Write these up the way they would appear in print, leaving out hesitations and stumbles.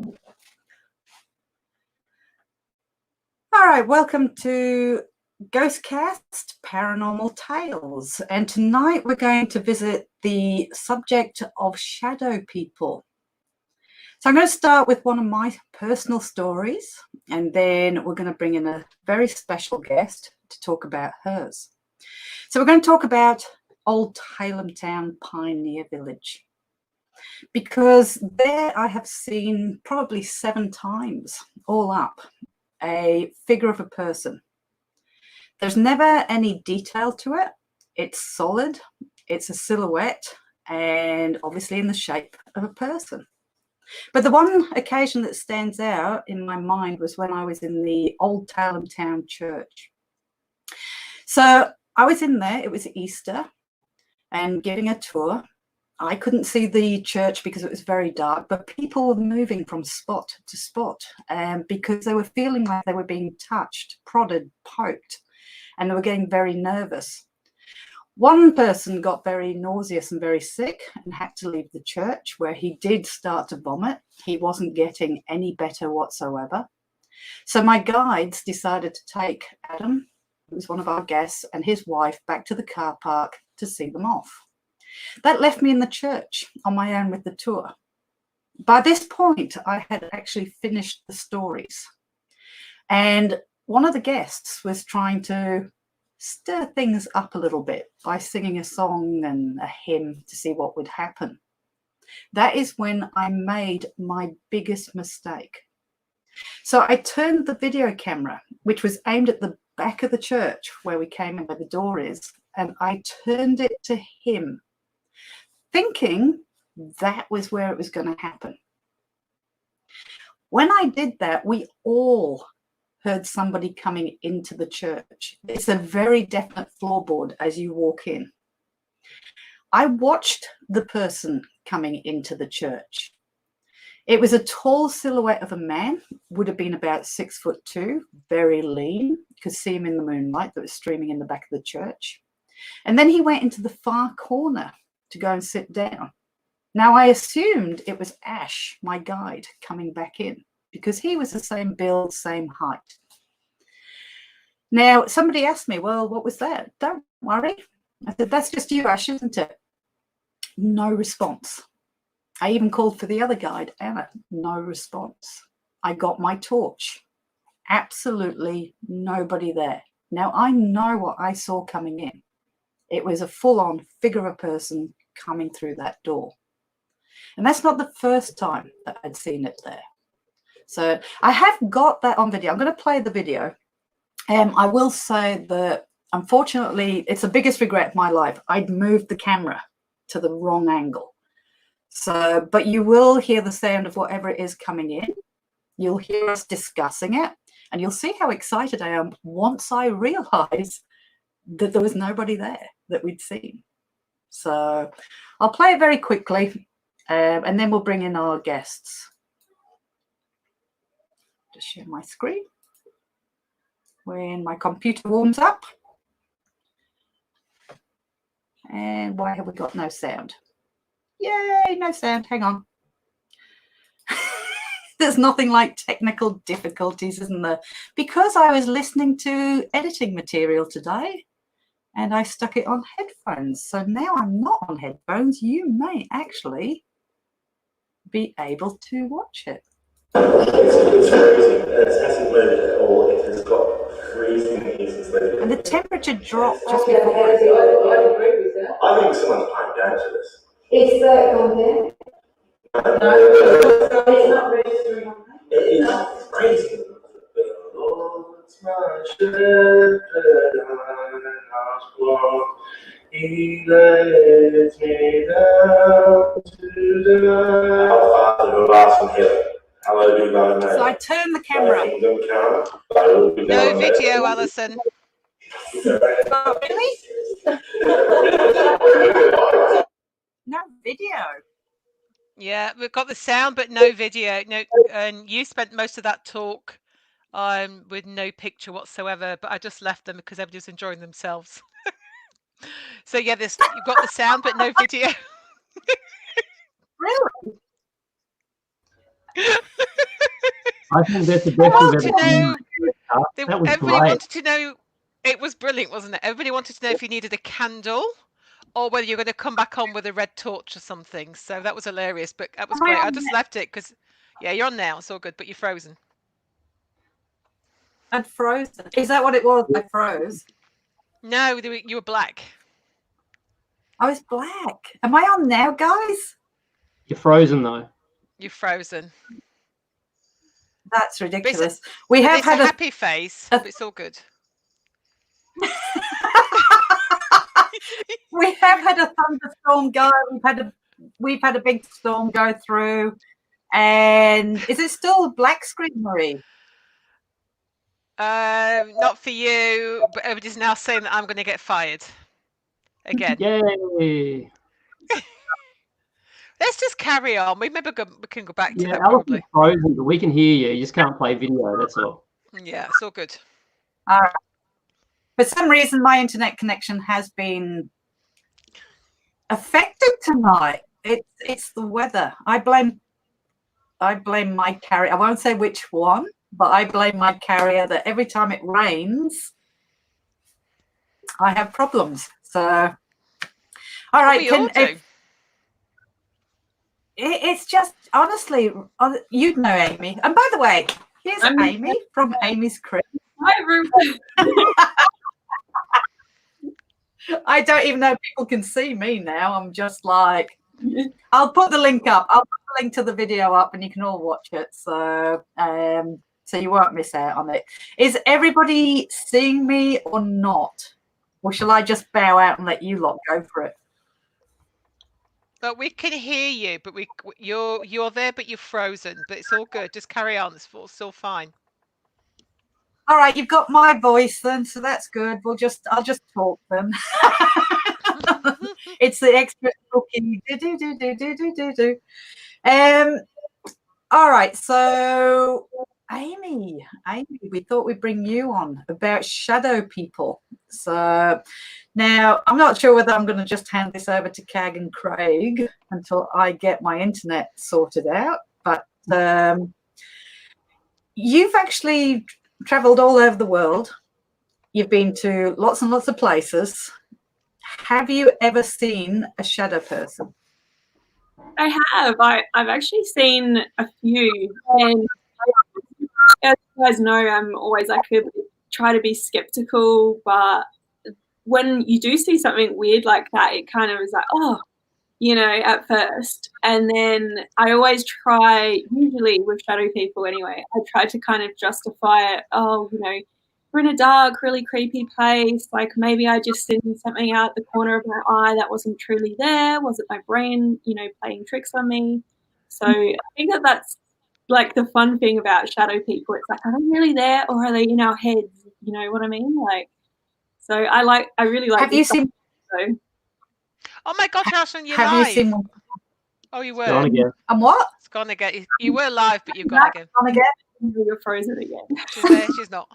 All right, welcome to GHOSTCAST Paranormal Tales. And tonight we're going to visit the subject of shadow people. So I'm going to start with one of my personal stories, and then we're going to bring in a very special guest to talk about hers. So we're going to talk about Old Tailem Town Pioneer Village, because there I have seen probably 7 times all up a figure of a person. There's never any detail to it. It's solid, it's a silhouette, and obviously in the shape of a person. But the one occasion that stands out in my mind was when I was in the Old Tailem Town Church. So I was in there, it was Easter, and giving a tour. I couldn't see the church because it was very dark, but people were moving from spot to spot because they were feeling like they were being touched, prodded, poked, and they were getting very nervous. One person got very nauseous and very sick and had to leave the church, where he did start to vomit. He wasn't getting any better whatsoever. So my guides decided to take Adam, who was one of our guests, and his wife back to the car park to see them off. That left me in the church on my own with the tour. By this point, I had actually finished the stories. And one of the guests was trying to stir things up a little bit by singing a song and a hymn to see what would happen. That is when I made my biggest mistake. So I turned the video camera, which was aimed at the back of the church where we came in, where the door is, and I turned it to him, thinking that was where it was going to happen. When I did that, we all heard somebody coming into the church. It's a very definite floorboard as you walk in. I watched the person coming into the church. It was a tall silhouette of a man, would have been about 6'2", very lean. You could see him in the moonlight that was streaming in the back of the church. And then he went into the far corner to go and sit down. Now, I assumed it was Ash, my guide, coming back in, because he was the same build, same height. Now, somebody asked me, well, what was that? Don't worry. I said, that's just you, Ash, isn't it? No response. I even called for the other guide, Anna. No response. I got my torch. Absolutely nobody there. Now, I know what I saw coming in. It was a full-on figure of a person coming through that door. And that's not the first time that I'd seen it there. So I have got that on video. I'm going to play the video. I will say that, unfortunately, it's the biggest regret of my life. I'd moved the camera to the wrong angle. So, but you will hear the sound of whatever it is coming in. You'll hear us discussing it. And you'll see how excited I am once I realise that there was nobody there that we'd seen. So I'll play it very quickly, and then we'll bring in our guests. Just share my screen when my computer warms up. And why have we got no sound? Yay, no sound. Hang on. There's nothing like technical difficulties, isn't there? Because I was listening to editing material today, and I stuck it on headphones. So now I'm not on headphones. You may actually be able to watch it. And the temperature dropped just before. I agree with that. I think someone's playing games with this. Is that on there? No, it's not registering on there. It is crazy. He lets me down to the So I turned the camera. No video, Alison. Oh, really? No video. Yeah, we've got the sound, but no video. No, and you spent most of that talk with no picture whatsoever. But I just left them because everybody's enjoying themselves. So yeah, you've got the sound, but no video. Really? I think that's the best Well, we've to ever know, done. That was everybody great. wanted to know. It was brilliant, wasn't it? Everybody wanted to know if you needed a candle or whether you're going to come back on with a red torch or something. So that was hilarious, but that was Am I great. I on just left it because, yeah, you're on now. It's all good, but you're frozen. I'd frozen. Is that what it was? I froze. No, you were black. I was black. Am I on now, guys? You're frozen though. You're frozen. That's ridiculous. But We but have it's had a happy face, but it's all good. we have had a thunderstorm go. We've had a big storm go through. And is it still black screen, Marie? Not for you, but everybody's now saying that I'm going to get fired again. Yay! Let's just carry on. We can go back to that Alison's probably. frozen, but we can hear you. You just can't play video. That's all. Yeah, it's all good. For some reason, my internet connection has been affected tonight. It's the weather. I blame my carrier. I won't say which one, but I blame my carrier that every time it rains, I have problems. So, all right, we all do. It's just honestly, you'd know Amy. And by the way, here's Amy from Amy's Crypt. Hi, everyone. I don't even know if people can see me now. I'm just like, I'll put the link up. I'll put the link to the video up, and you can all watch it. So, so you won't miss out on it. Is everybody seeing me or not? Or shall I just bow out and let you lot go for it? But we can hear you, but you're there, but you're frozen. But it's all good. Just carry on. It's still fine. All right, you've got my voice then, so that's good. I'll just talk then. It's the extra talking. Do. All right, so Amy, we thought we'd bring you on about shadow people. So now I'm not sure whether I'm going to just hand this over to Cag and Craig until I get my internet sorted out. But you've actually traveled all over the world. You've been to lots and lots of places. Have you ever seen a shadow person? I have. I've actually seen a few, and as you guys know, I'm always try to be skeptical, but when you do see something weird like that, it kind of is like, oh, at first. And then I always try, usually with shadow people anyway, I try to kind of justify it. Oh, we're in a dark, really creepy place. Like maybe I just seen something out the corner of my eye that wasn't truly there. Was it my brain, playing tricks on me? So I think that's like the fun thing about shadow people. It's like, are they really there or are they in our heads? You know what I mean? Like, so I really like. Have you seen? So. Oh my gosh, Alison, you're Have live. you seen one? Oh, you were. Gone again. And what? It's gone again. You were live, but you've gone again. Gone again. You're frozen again. She's there. She's not.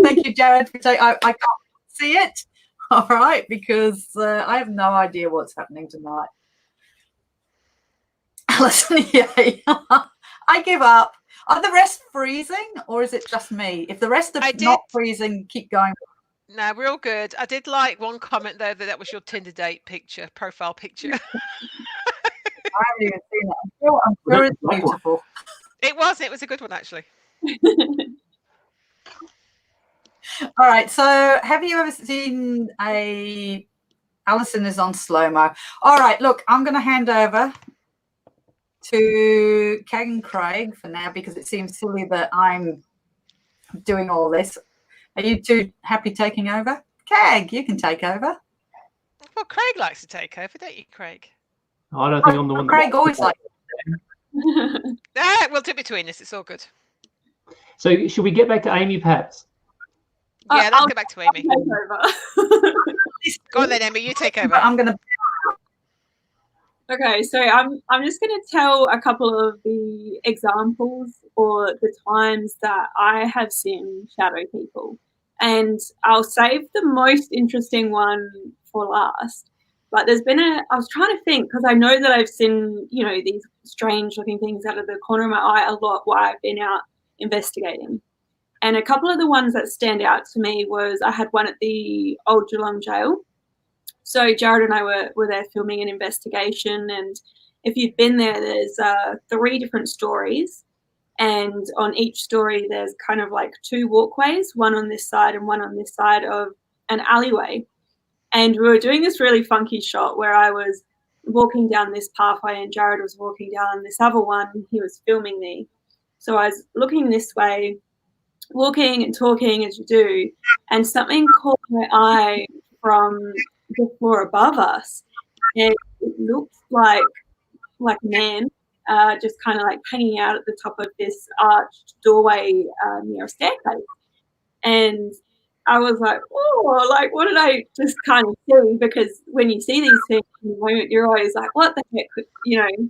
Thank you, Jared. I can't see it. All right, because I have no idea what's happening tonight. Alison, yeah, I give up. Are the rest freezing, or is it just me? If the rest are not freezing, keep going. No, we're all good. I did like one comment though that was your Tinder date picture, profile picture. I haven't even seen it. I'm sure it's beautiful. It was a good one actually. All right, so have you ever seen Alison is on slow-mo. All right, look, I'm going to hand over to Cag and Craig for now because it seems silly that I'm doing all this. Are you two happy taking over? Cag, you can take over. Well, Craig likes to take over, don't you, Craig? I don't think I'm the one. Craig always likes we'll do between us. It's all good. So should we get back to Amy, perhaps? Yeah, let's get back to Amy. Go on then, Amy. You take over. I'm going to. Okay, so I'm just going to tell a couple of the examples or the times that I have seen shadow people, and I'll save the most interesting one for last. But I was trying to think, because I know that I've seen, you know, these strange looking things out of the corner of my eye a lot while I've been out investigating. And a couple of the ones that stand out to me was I had one at the old Geelong Jail. So Jared and I were there filming an investigation, and if you've been there, there's 3 different stories, and on each story there's kind of like 2 walkways, one on this side and one on this side of an alleyway. And we were doing this really funky shot where I was walking down this pathway and Jared was walking down this other one. He was filming me. So I was looking this way, walking and talking as you do, and something caught my eye from the floor above us. And it looked like a man just kind of like hanging out at the top of this arched doorway near a staircase. And I was like, oh, like, what did I just kind of see? Because when you see these things in the moment, you're always like, what the heck, you know?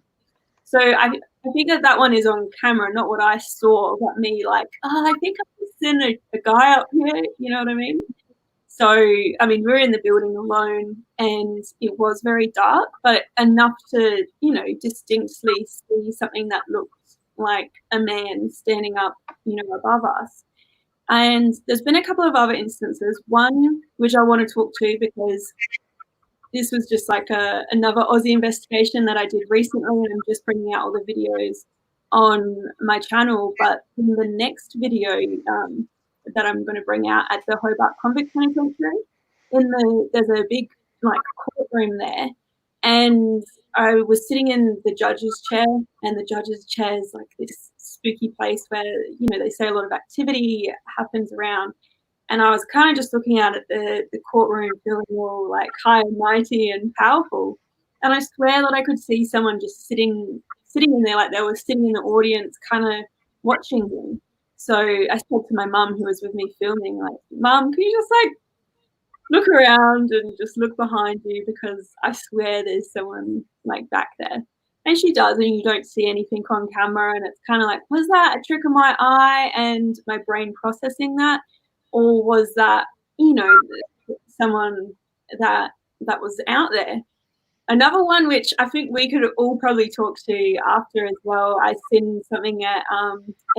So I think that one is on camera, not what I saw, but me like, oh, I think I've seen a guy up here, you know what I mean? So, I mean, we were in the building alone and it was very dark, but enough to, you know, distinctly see something that looked like a man standing up, you know, above us. And there's been a couple of other instances, one which I want to talk to because this was just like another Aussie investigation that I did recently, and I'm just bringing out all the videos on my channel. But in the next video that I'm going to bring out at the Hobart Convict Penitentiary, there's a big like courtroom there, and I was sitting in the judge's chair, and the judge's chair is like this spooky place where, you know, they say a lot of activity happens around. And I was kind of just looking out at the courtroom, feeling all like high and mighty and powerful. And I swear that I could see someone just sitting in there, like they were sitting in the audience, kind of watching me. So I spoke to my mum, who was with me filming, like, Mum, can you just like look around and just look behind you, because I swear there's someone like back there. And she does, and you don't see anything on camera, and it's kind of like, was that a trick of my eye and my brain processing that? Or was that, you know, someone that was out there? Another one, which I think we could all probably talk to after as well, I seen something at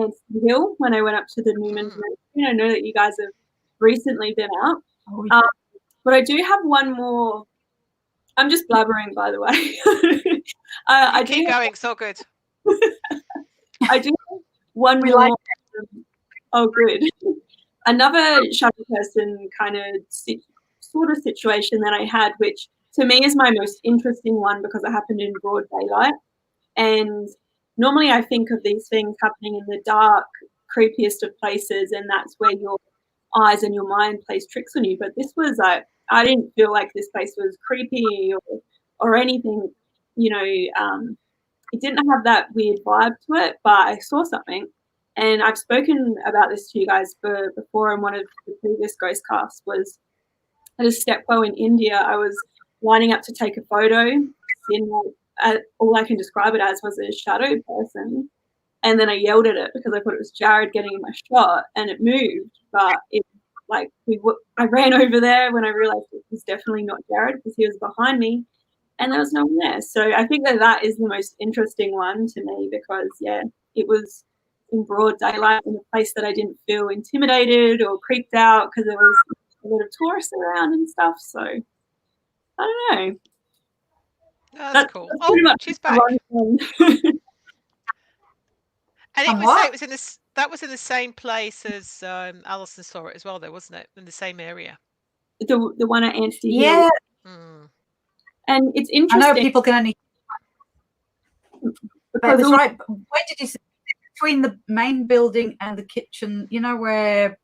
Anstey Hill when I went up to the Newman's Mansion. I know that you guys have recently been up. Oh, yeah. But I do have one more. I'm just blabbering, by the way. I keep going, it's all good. I do have one We more. like Oh, good. Another shadow person kind of sort of situation that I had, which to me is my most interesting one because it happened in broad daylight. And normally I think of these things happening in the dark, creepiest of places, and that's where your eyes and your mind plays tricks on you. But this was like, I didn't feel like this place was creepy or anything, you know. It didn't have that weird vibe to it, but I saw something. And I've spoken about this to you guys before in one of the previous GHOSTcasts. Was at a stepwell in India. I was lining up to take a photo. All I can describe it as was a shadow person. And then I yelled at it because I thought it was Jared getting my shot, and it moved. But it like I ran over there when I realised it was definitely not Jared because he was behind me, and there was no one there. So I think that is the most interesting one to me because, yeah, it was in broad daylight in a place that I didn't feel intimidated or creeped out because there was a lot of tourists around and stuff. So I don't know. That's cool. That's Oh, she's back. And it was what? it was in this. That was in the same place as Alison saw it as well, though, wasn't it? In the same area. The one at Anstey Hill. Yeah. And it's I interesting. know people can only. That was right. Where did you say? Between the main building and the kitchen, you know, where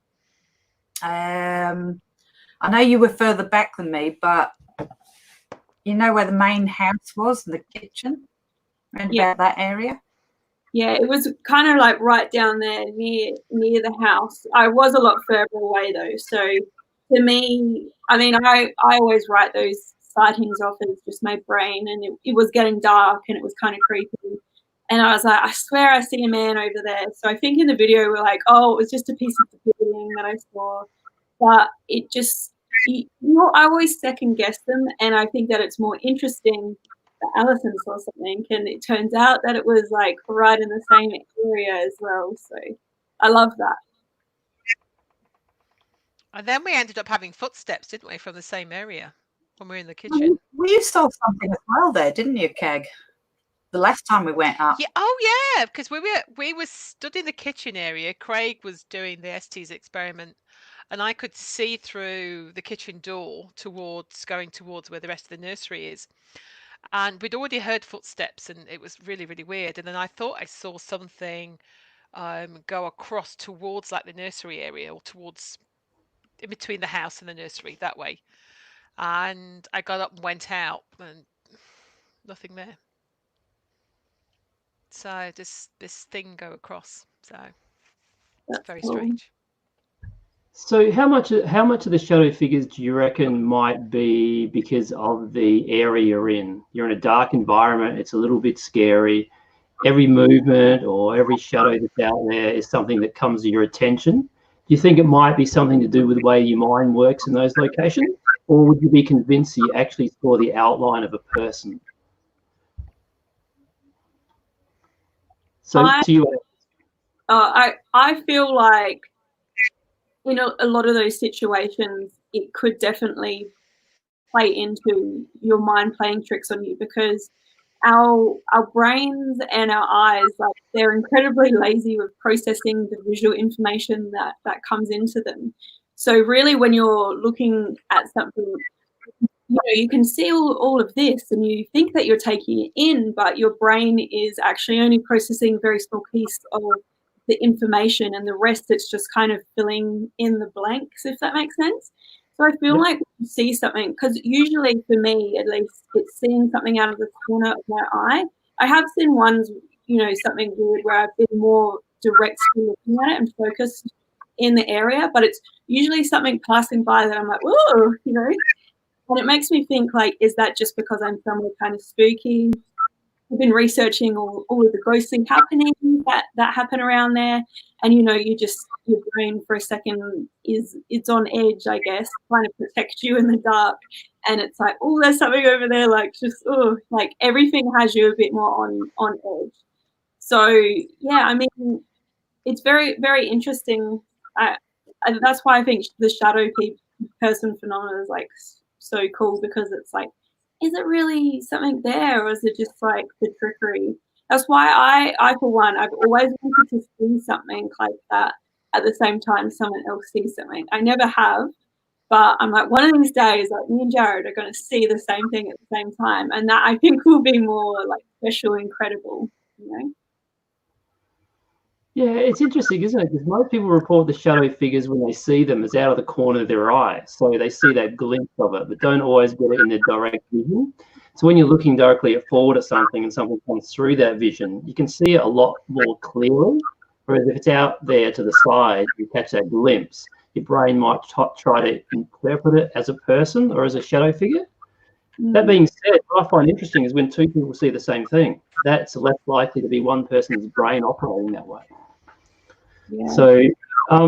I know you were further back than me, but you know where the main house was and the kitchen, around about that area. Yeah, it was kind of like right down there near the house. I was a lot further away though. So to me, I mean, I always write those sightings off as just my brain, and it was getting dark and it was kind of creepy. And I was like, I swear I see a man over there. So I think in the video we're like, oh, it was just a piece of the building that I saw. But it just, I always second guess them, and I think that it's more interesting that Alison saw something, and it turns out that it was like right in the same area as well. So I love that. And then we ended up having footsteps, didn't we, from the same area when we were in the kitchen? Well, you saw something as well there, didn't you, Keg? The last time we went up. Yeah. Oh, yeah. Because we were stood in the kitchen area. Craig was doing the ST's experiment, and I could see through the kitchen door going towards where the rest of the nursery is. And we'd already heard footsteps, and it was really, really weird. And then I thought I saw something go across towards like the nursery area, or towards in between the house and the nursery that way. And I got up and went out, and nothing there. So this thing go across. So it's very strange. So how much of the shadow figures do you reckon might be because of the area you're in? You're in a dark environment. It's a little bit scary. Every movement or every shadow that's out there is something that comes to your attention. Do you think it might be something to do with the way your mind works in those locations? Or would you be convinced you actually saw the outline of a person? So to you, I feel like in a lot of those situations, it could definitely play into your mind playing tricks on you, because our brains and our eyes, like, they're incredibly lazy with processing the visual information that comes into them. So really, when you're looking at something, you can see all of this and you think that you're taking it in, but your brain is actually only processing a very small piece of the information, and the rest it's just kind of filling in the blanks, if that makes sense. So I feel like when you see something, because usually for me at least, it's seeing something out of the corner of my eye. I have seen ones, something weird where I've been more directly looking at it and focused in the area, but it's usually something passing by that I'm like, whoa, and it makes me think, like, is that just because I'm somewhere kind of spooky? I've been researching all of the ghostly happenings that happen around there, and your brain for a second it's on edge, I guess, trying to protect you in the dark, and it's like, oh, there's something over there, like, just like everything has you a bit more on edge. So yeah, I mean, it's very, very interesting. And that's why I think the shadow person phenomenon is like so cool, because it's like, is it really something there, or is it just like the trickery? That's why I for one, I've always wanted to see something like that at the same time someone else sees something. I never have, but I'm like, one of these days, like, me and Jared are going to see the same thing at the same time, and that I think will be more like special, incredible, Yeah, it's interesting, isn't it? Because most people report the shadow figures when they see them as out of the corner of their eye. So they see that glimpse of it, but don't always get it in their direct vision. So when you're looking directly forward at something and something comes through that vision, you can see it a lot more clearly. Whereas if it's out there to the side, you catch that glimpse, your brain might try to interpret it as a person or as a shadow figure. That being said, what I find interesting is when two people see the same thing, that's less likely to be one person's brain operating that way. Yeah. So I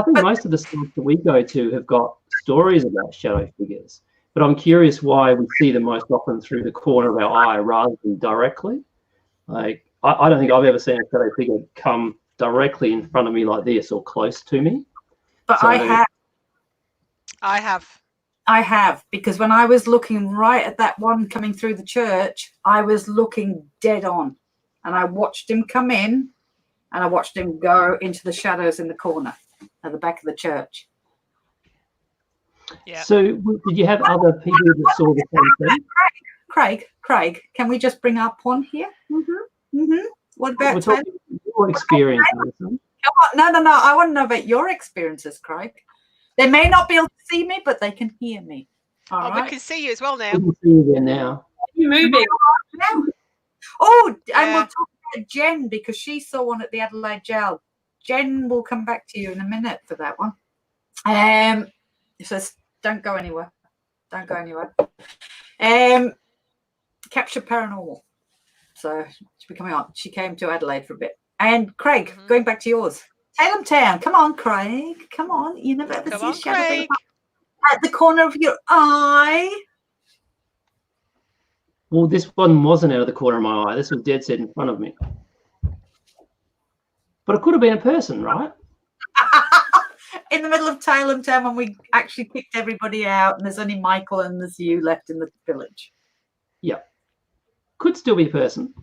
think most of the schools that we go to have got stories about shadow figures, but I'm curious why we see them most often through the corner of our eye rather than directly. Like, I don't think I've ever seen a shadow figure come directly in front of me like this or close to me. But so, I have, because when I was looking right at that one coming through the church, I was looking dead on, and I watched him come in, and I watched him go into the shadows in the corner at the back of the church. Yeah. So did you have other people that saw the same thing? Craig, can we just bring up one here? What about your experience? Come on, no. I want to know about your experiences, Craig. They may not be able to see me, but they can hear me. All right? We can see you as well now. We can see you there now. You're moving. Oh, and we'll talk about Jen, because she saw one at the Adelaide Jail. Jen will come back to you in a minute for that one. It says, don't go anywhere. Don't go anywhere. Capture Paranormal. So she'll be coming on. She came to Adelaide for a bit. And Craig, going back to yours. Salem Town. Come on, Craig. Come on. You never ever see a shadow. at the corner of your eye? Well, this one wasn't out of the corner of my eye. This was dead set in front of me. But it could have been a person, right? In the middle of Tailem Town when we actually kicked everybody out and there's only Michael and there's you left in the village. Yeah. Could still be a person.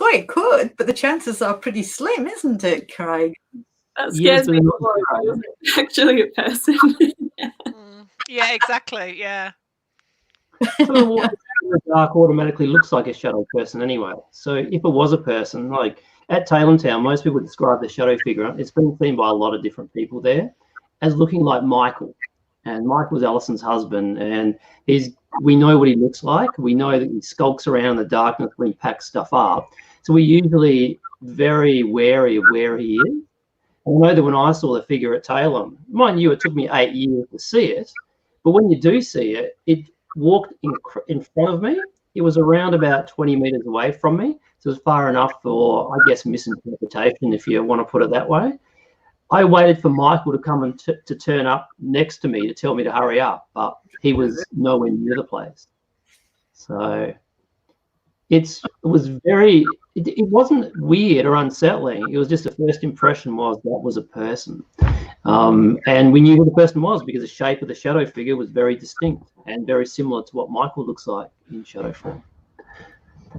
Oh, it could, but the chances are pretty slim, isn't it, Craig? That Yes, scares me but more. I wasn't actually a person. Yeah, exactly. Yeah. Someone walking in the dark automatically looks like a shadow person anyway. So if it was a person, like at Tailem Town, most people describe the shadow figure. It's been seen by a lot of different people there as looking like Michael. And Michael's Alison's husband, and we know what he looks like. We know that he skulks around in the darkness when he packs stuff up. So we're usually very wary of where he is. I know that when I saw the figure at Tailem, mind you, it took me 8 years to see it, but when you do see it, it walked in front of me. It was around about 20 meters away from me, so it was far enough for, I guess, misinterpretation, if you want to put it that way. I waited for Michael to come and to turn up next to me to tell me to hurry up, but he was nowhere near the place. So it wasn't weird or unsettling. It was just the first impression was that was a person. And we knew who the person was because the shape of the shadow figure was very distinct and very similar to what Michael looks like in shadow form.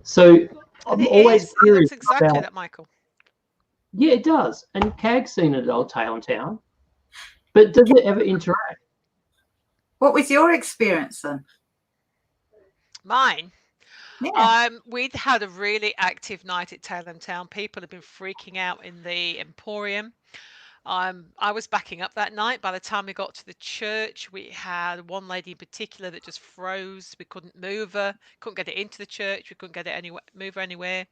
So I'm always curious. It looks exactly about, that, Michael. Yeah, it does. And Cag's seen it at Old Tailem Town. But does it ever interact? What was your experience then? Mine? Yeah. We'd had a really active night at Tailem Town. People had been freaking out in the Emporium. I was backing up that night. By the time we got to the church, we had one lady in particular that just froze. We couldn't move her, couldn't get her into the church. We couldn't get it move her anywhere.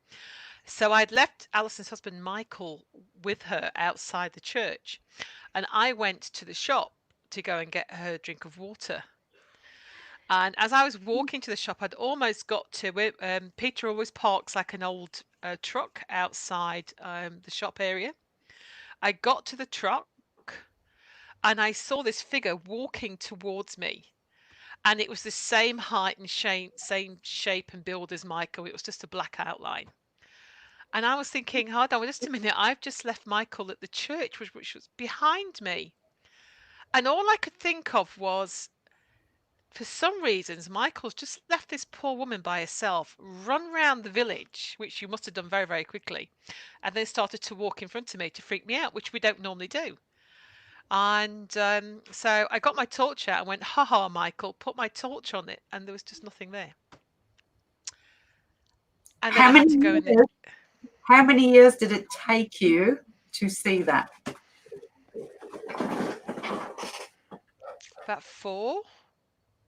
So I'd left Alison's husband Michael with her outside the church, and I went to the shop to go and get her a drink of water. And as I was walking to the shop, I'd almost got to it. Peter always parks like an old truck outside the shop area. I got to the truck and I saw this figure walking towards me. And it was the same height and same shape and build as Michael. It was just a black outline. And I was thinking, hold on, just a minute. I've just left Michael at the church, which was behind me. And all I could think of was, for some reasons, Michael's just left this poor woman by herself, run round the village, which you must have done very, very quickly, and then started to walk in front of me to freak me out, which we don't normally do. And so I got my torch out and went, ha ha, Michael, put my torch on it, and there was just nothing there. And then I had to go in there. How many years did it take you to see that? About 4.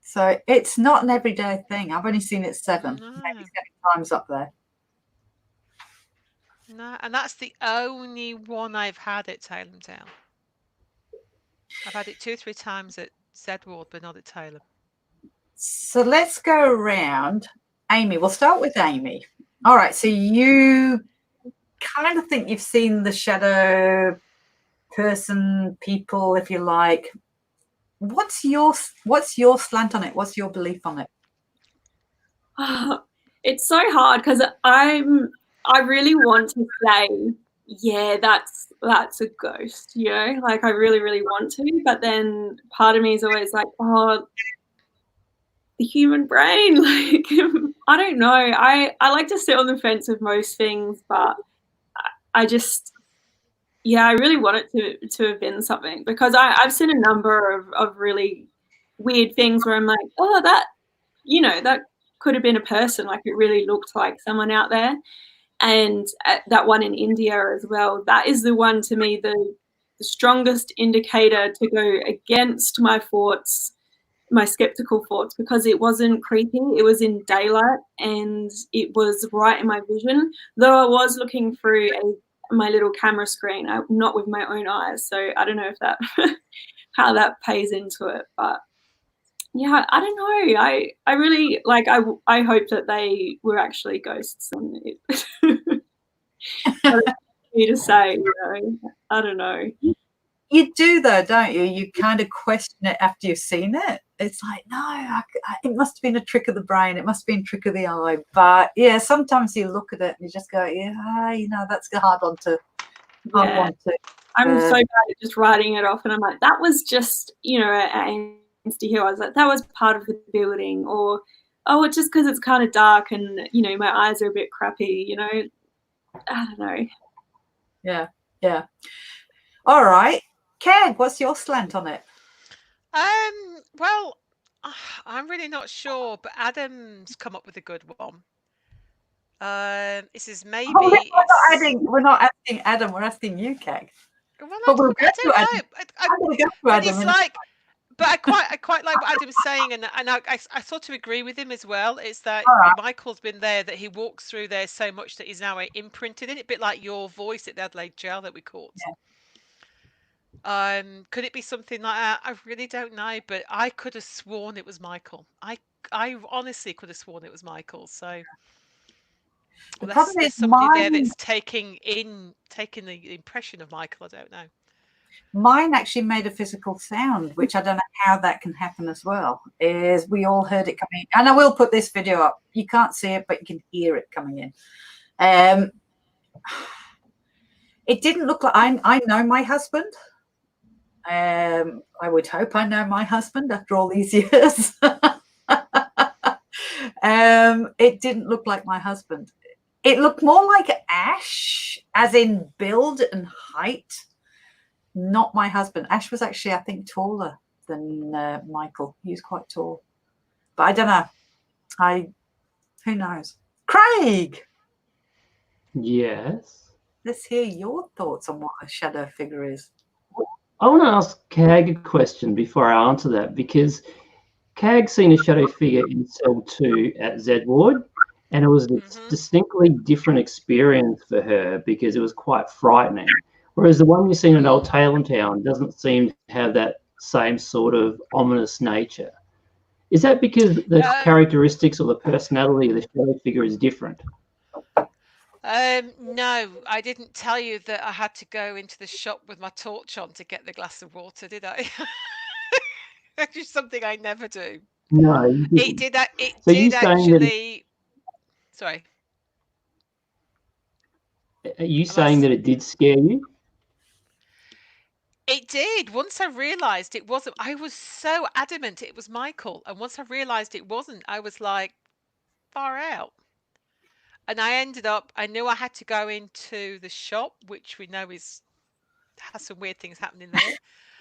So it's not an everyday thing. I've only seen it 7. No. Maybe 7 times up there. No, and that's the only one I've had at Tailem Town. I've had it 2 or 3 times at Zedward, but not at Tailem. So let's go around. Amy, we'll start with Amy. All right, so you kind of think you've seen the shadow person, people, if you like. What's your slant on it? What's your belief on it? It's so hard because I really want to say, yeah, that's a ghost, you know, like I really, really want to, but then part of me is always like, oh, the human brain, like I don't know. I like to sit on the fence with most things, but I just, yeah, I really want it to have been something, because I've seen a number of really weird things where I'm like, oh, that, you know, that could have been a person, like it really looked like someone out there. And that one in India as well, that is the one to me, the strongest indicator to go against my thoughts, my skeptical thoughts, because it wasn't creepy, it was in daylight and it was right in my vision, though I was looking through my little camera screen, not with my own eyes, so I don't know if that how that pays into it. But yeah, I don't know, I really like, I hope that they were actually ghosts, and it me to say, you know, I don't know. You do though, don't you? You kind of question it after you've seen it. It's like, no, it must have been a trick of the brain. It must have been a trick of the eye. But yeah, sometimes you look at it and you just go, yeah, that's a hard one to. I'm so bad at just writing it off, and I'm like, that was just, at Anstey Hill. I was like, that was part of the building, or it's just because it's kind of dark and my eyes are a bit crappy. I don't know. Yeah. All right, Keg, what's your slant on it? Well, I'm really not sure, but Adam's come up with a good one. This is maybe. We're not asking Adam. We're asking you, Keg. Well, but we'll I don't know. But it's like, but I quite like what Adam's saying, and I sort of agree with him as well. It's that Michael's been there, that he walks through there so much that he's now imprinted in it, a bit like your voice at the Adelaide Jail that we caught. Yeah. Could it be something like that? I really don't know, but I could have sworn it was Michael. I honestly could have sworn it was Michael. So unless there's somebody there that's taking the impression of Michael, I don't know. Mine actually made a physical sound, which I don't know how that can happen as well. Is we all heard it coming, and I will put this video up. You can't see it, but you can hear it coming in. It didn't look like I know my husband. I would hope I know my husband after all these years. It didn't look like my husband. It looked more like Ash, as in build and height. Not my husband. Ash was actually, I think, taller than Michael. He was quite tall. But I don't know. Who knows? Craig! Yes? Let's hear your thoughts on what a shadow figure is. I want to ask Cag a question before I answer that, because Cag's seen a shadow figure in cell 2 at Z Ward, and it was a distinctly different experience for her because it was quite frightening. Whereas the one you've seen in Old Town doesn't seem to have that same sort of ominous nature. Is that because the characteristics or the personality of the shadow figure is different? No, I didn't tell you that I had to go into the shop with my torch on to get the glass of water, did I? Which is something I never do. No, it did. It so did actually. Sorry. Are you saying that it did scare you? It did. Once I realised it wasn't, I was so adamant it was Michael. And once I realised it wasn't, I was like, far out. And I knew I had to go into the shop, which we know has some weird things happening there.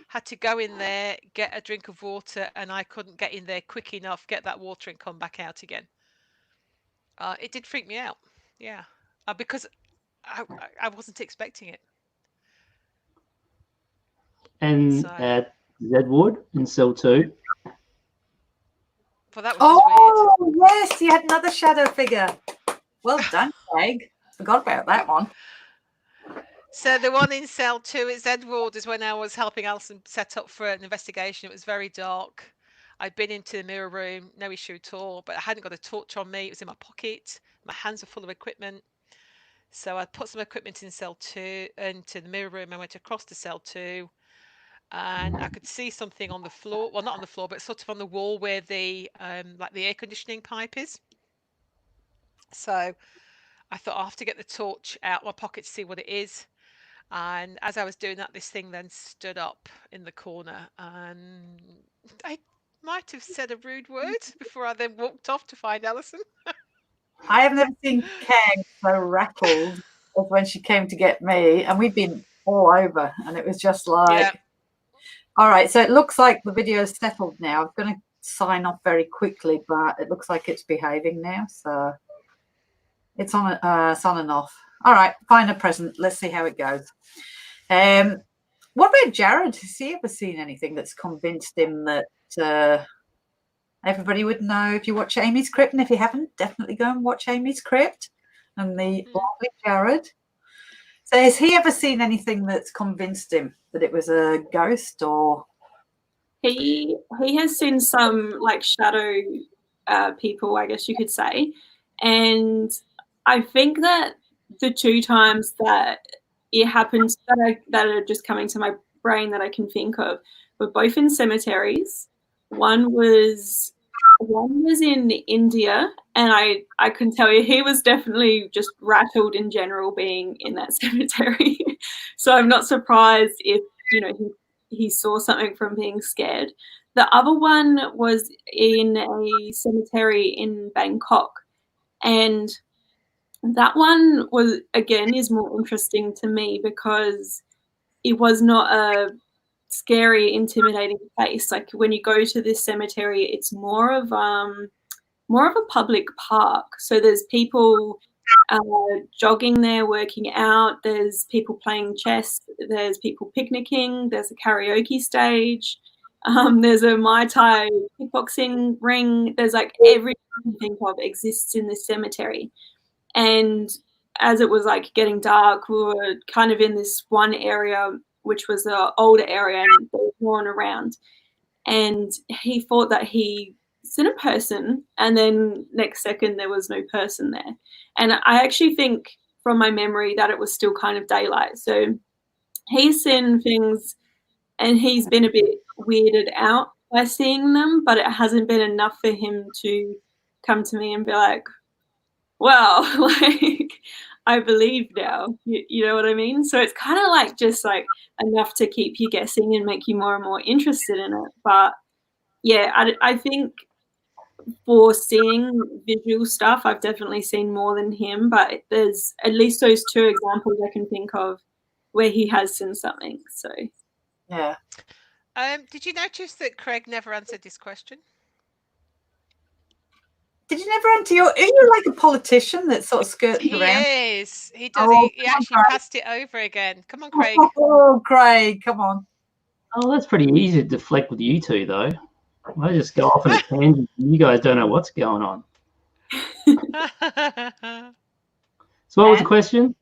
Had to go in there, get a drink of water, and I couldn't get in there quick enough, get that water and come back out again. It did freak me out. Yeah. Because I wasn't expecting it. And at Zedwood in cell 2. Well, that was weird. Yes, you had another shadow figure. Well done, Craig. Forgot about that one. So the one in cell 2 at Zedwood is when I was helping Alison set up for an investigation. It was very dark. I'd been into the mirror room, no issue at all, but I hadn't got a torch on me. It was in my pocket. My hands were full of equipment. So I put some equipment in cell 2 into the mirror room. I went across to cell 2. And I could see something on the floor. Well, not on the floor, but sort of on the wall where the like the air conditioning pipe is. So I thought I'll have to get the torch out of my pocket to see what it is. And as I was doing that, this thing then stood up in the corner, and I might have said a rude word before I then walked off to find Alison. I have never seen Kang so rattled as when she came to get me, and we've been all over, and it was just like. Yeah. All right, so it looks like the video is settled now. I'm going to sign off very quickly, but it looks like it's behaving now. So it's on and off. All right, find a present. Let's see how it goes. What about Jared? Has he ever seen anything that's convinced him that everybody would know if you watch Amy's Crypt? And if you haven't, definitely go and watch Amy's Crypt and the lovely Jared. So has he ever seen anything that's convinced him that it was a ghost? Or he has seen some like shadow people, I guess you could say, and I think that the 2 times that it happened that are just coming to my brain that I can think of were both in cemeteries. One was in India, and I can tell you he was definitely just rattled in general being in that cemetery. So I'm not surprised if, you know, he saw something from being scared. The other one was in a cemetery in Bangkok, and that one was, again, is more interesting to me because it was not a scary, intimidating place. Like when you go to this cemetery, it's more of a public park. So there's people jogging there, working out. There's people playing chess. There's people picnicking. There's a karaoke stage. There's a Mai Tai kickboxing ring. There's like everything you think of exists in this cemetery. And as it was like getting dark, we were kind of in this one area, which was the older area, and there was no one around. And he thought that he seen a person, and then next second there was no person there. And I actually think from my memory that it was still kind of daylight. So he's seen things and he's been a bit weirded out by seeing them, but it hasn't been enough for him to come to me and be like, wow, like I believe now, you know what I mean? So it's kind of like just like enough to keep you guessing and make you more and more interested in it. But yeah, I think for seeing visual stuff, I've definitely seen more than him, but there's at least those two examples I can think of where he has seen something. So Yeah. Did you notice that Craig never answered this question? Did you never enter are you like a politician that sort of skirts He around? is. He does. Oh, He actually passed it over again. Come on, Craig. Oh, Craig, come on. Oh, that's pretty easy to deflect with you two, though. I just go off on a tangent. You guys don't know what's going on. So what was the question?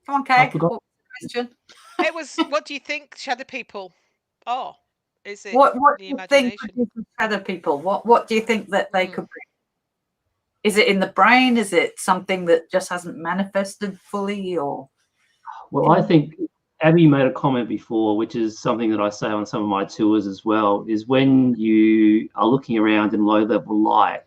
Come on, Craig. forgot. What was the question? It was, what do you think shadow people are? Is it What the do you think imagination? produces shadow people? What do you think that they could be? Is it in the brain? Is it something that just hasn't manifested fully? Or Well, I think Abby made a comment before, which is something that I say on some of my tours as well, is when you are looking around in low-level light,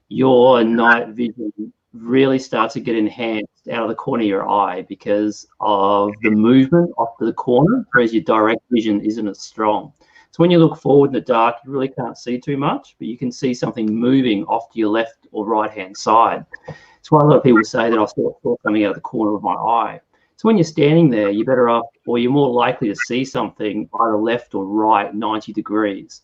your night vision really starts to get enhanced out of the corner of your eye because of the movement off to the corner, whereas your direct vision isn't as strong. So when you look forward in the dark, you really can't see too much, but you can see something moving off to your left or right-hand side. That's why a lot of people say that I saw something out of the corner of my eye. So when you're standing there, you're better off, or you're more likely to see something either left or right, 90 degrees.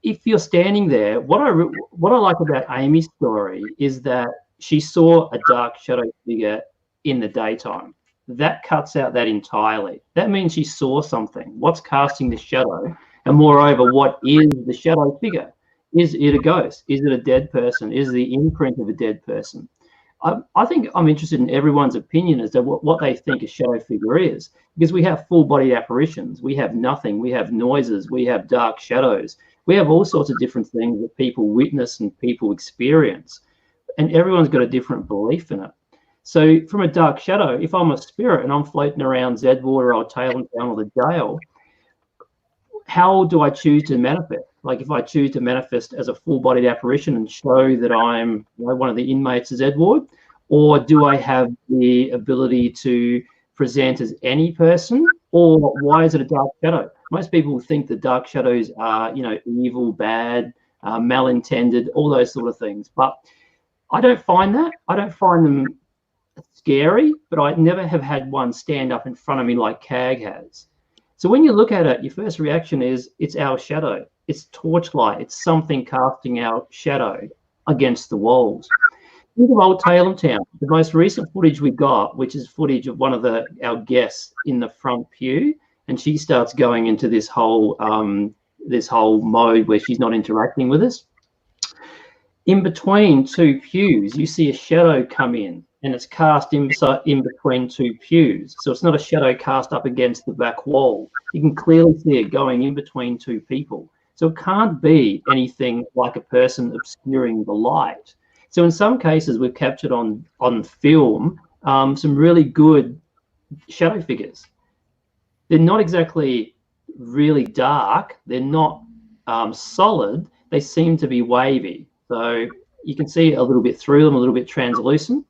If you're standing there, what I like about Amy's story is that she saw a dark shadow figure in the daytime. That cuts out that entirely. That means she saw something. What's casting the shadow? And moreover, what is the shadow figure? Is it a ghost? Is it a dead person? Is it the imprint of a dead person? I think I'm interested in everyone's opinion as to what they think a shadow figure is, because we have full-body apparitions, we have nothing, we have noises, we have dark shadows, we have all sorts of different things that people witness and people experience, and everyone's got a different belief in it. So from a dark shadow, if I'm a spirit and I'm floating around Zedwater or Tailem Town or the jail, how do I choose to manifest? Like if I choose to manifest as a full-bodied apparition and show that I'm one of the inmates of Edward, or do I have the ability to present as any person, or why is it a dark shadow? Most people think that dark shadows are, evil, bad, malintended, all those sort of things. But I don't find that. I don't find them scary, but I never have had one stand up in front of me like CAG has. So when you look at it, your first reaction is it's our shadow. It's torchlight. It's something casting our shadow against the walls. Think of old Tailem Town. The most recent footage we got, which is footage of one of our guests in the front pew, and she starts going into this whole mode where she's not interacting with us. In between two pews, you see a shadow come in, and it's cast in between two pews. So it's not a shadow cast up against the back wall. You can clearly see it going in between two people. So it can't be anything like a person obscuring the light. So in some cases, we've captured on film some really good shadow figures. They're not exactly really dark. They're not solid. They seem to be wavy. So you can see a little bit through them, a little bit translucent.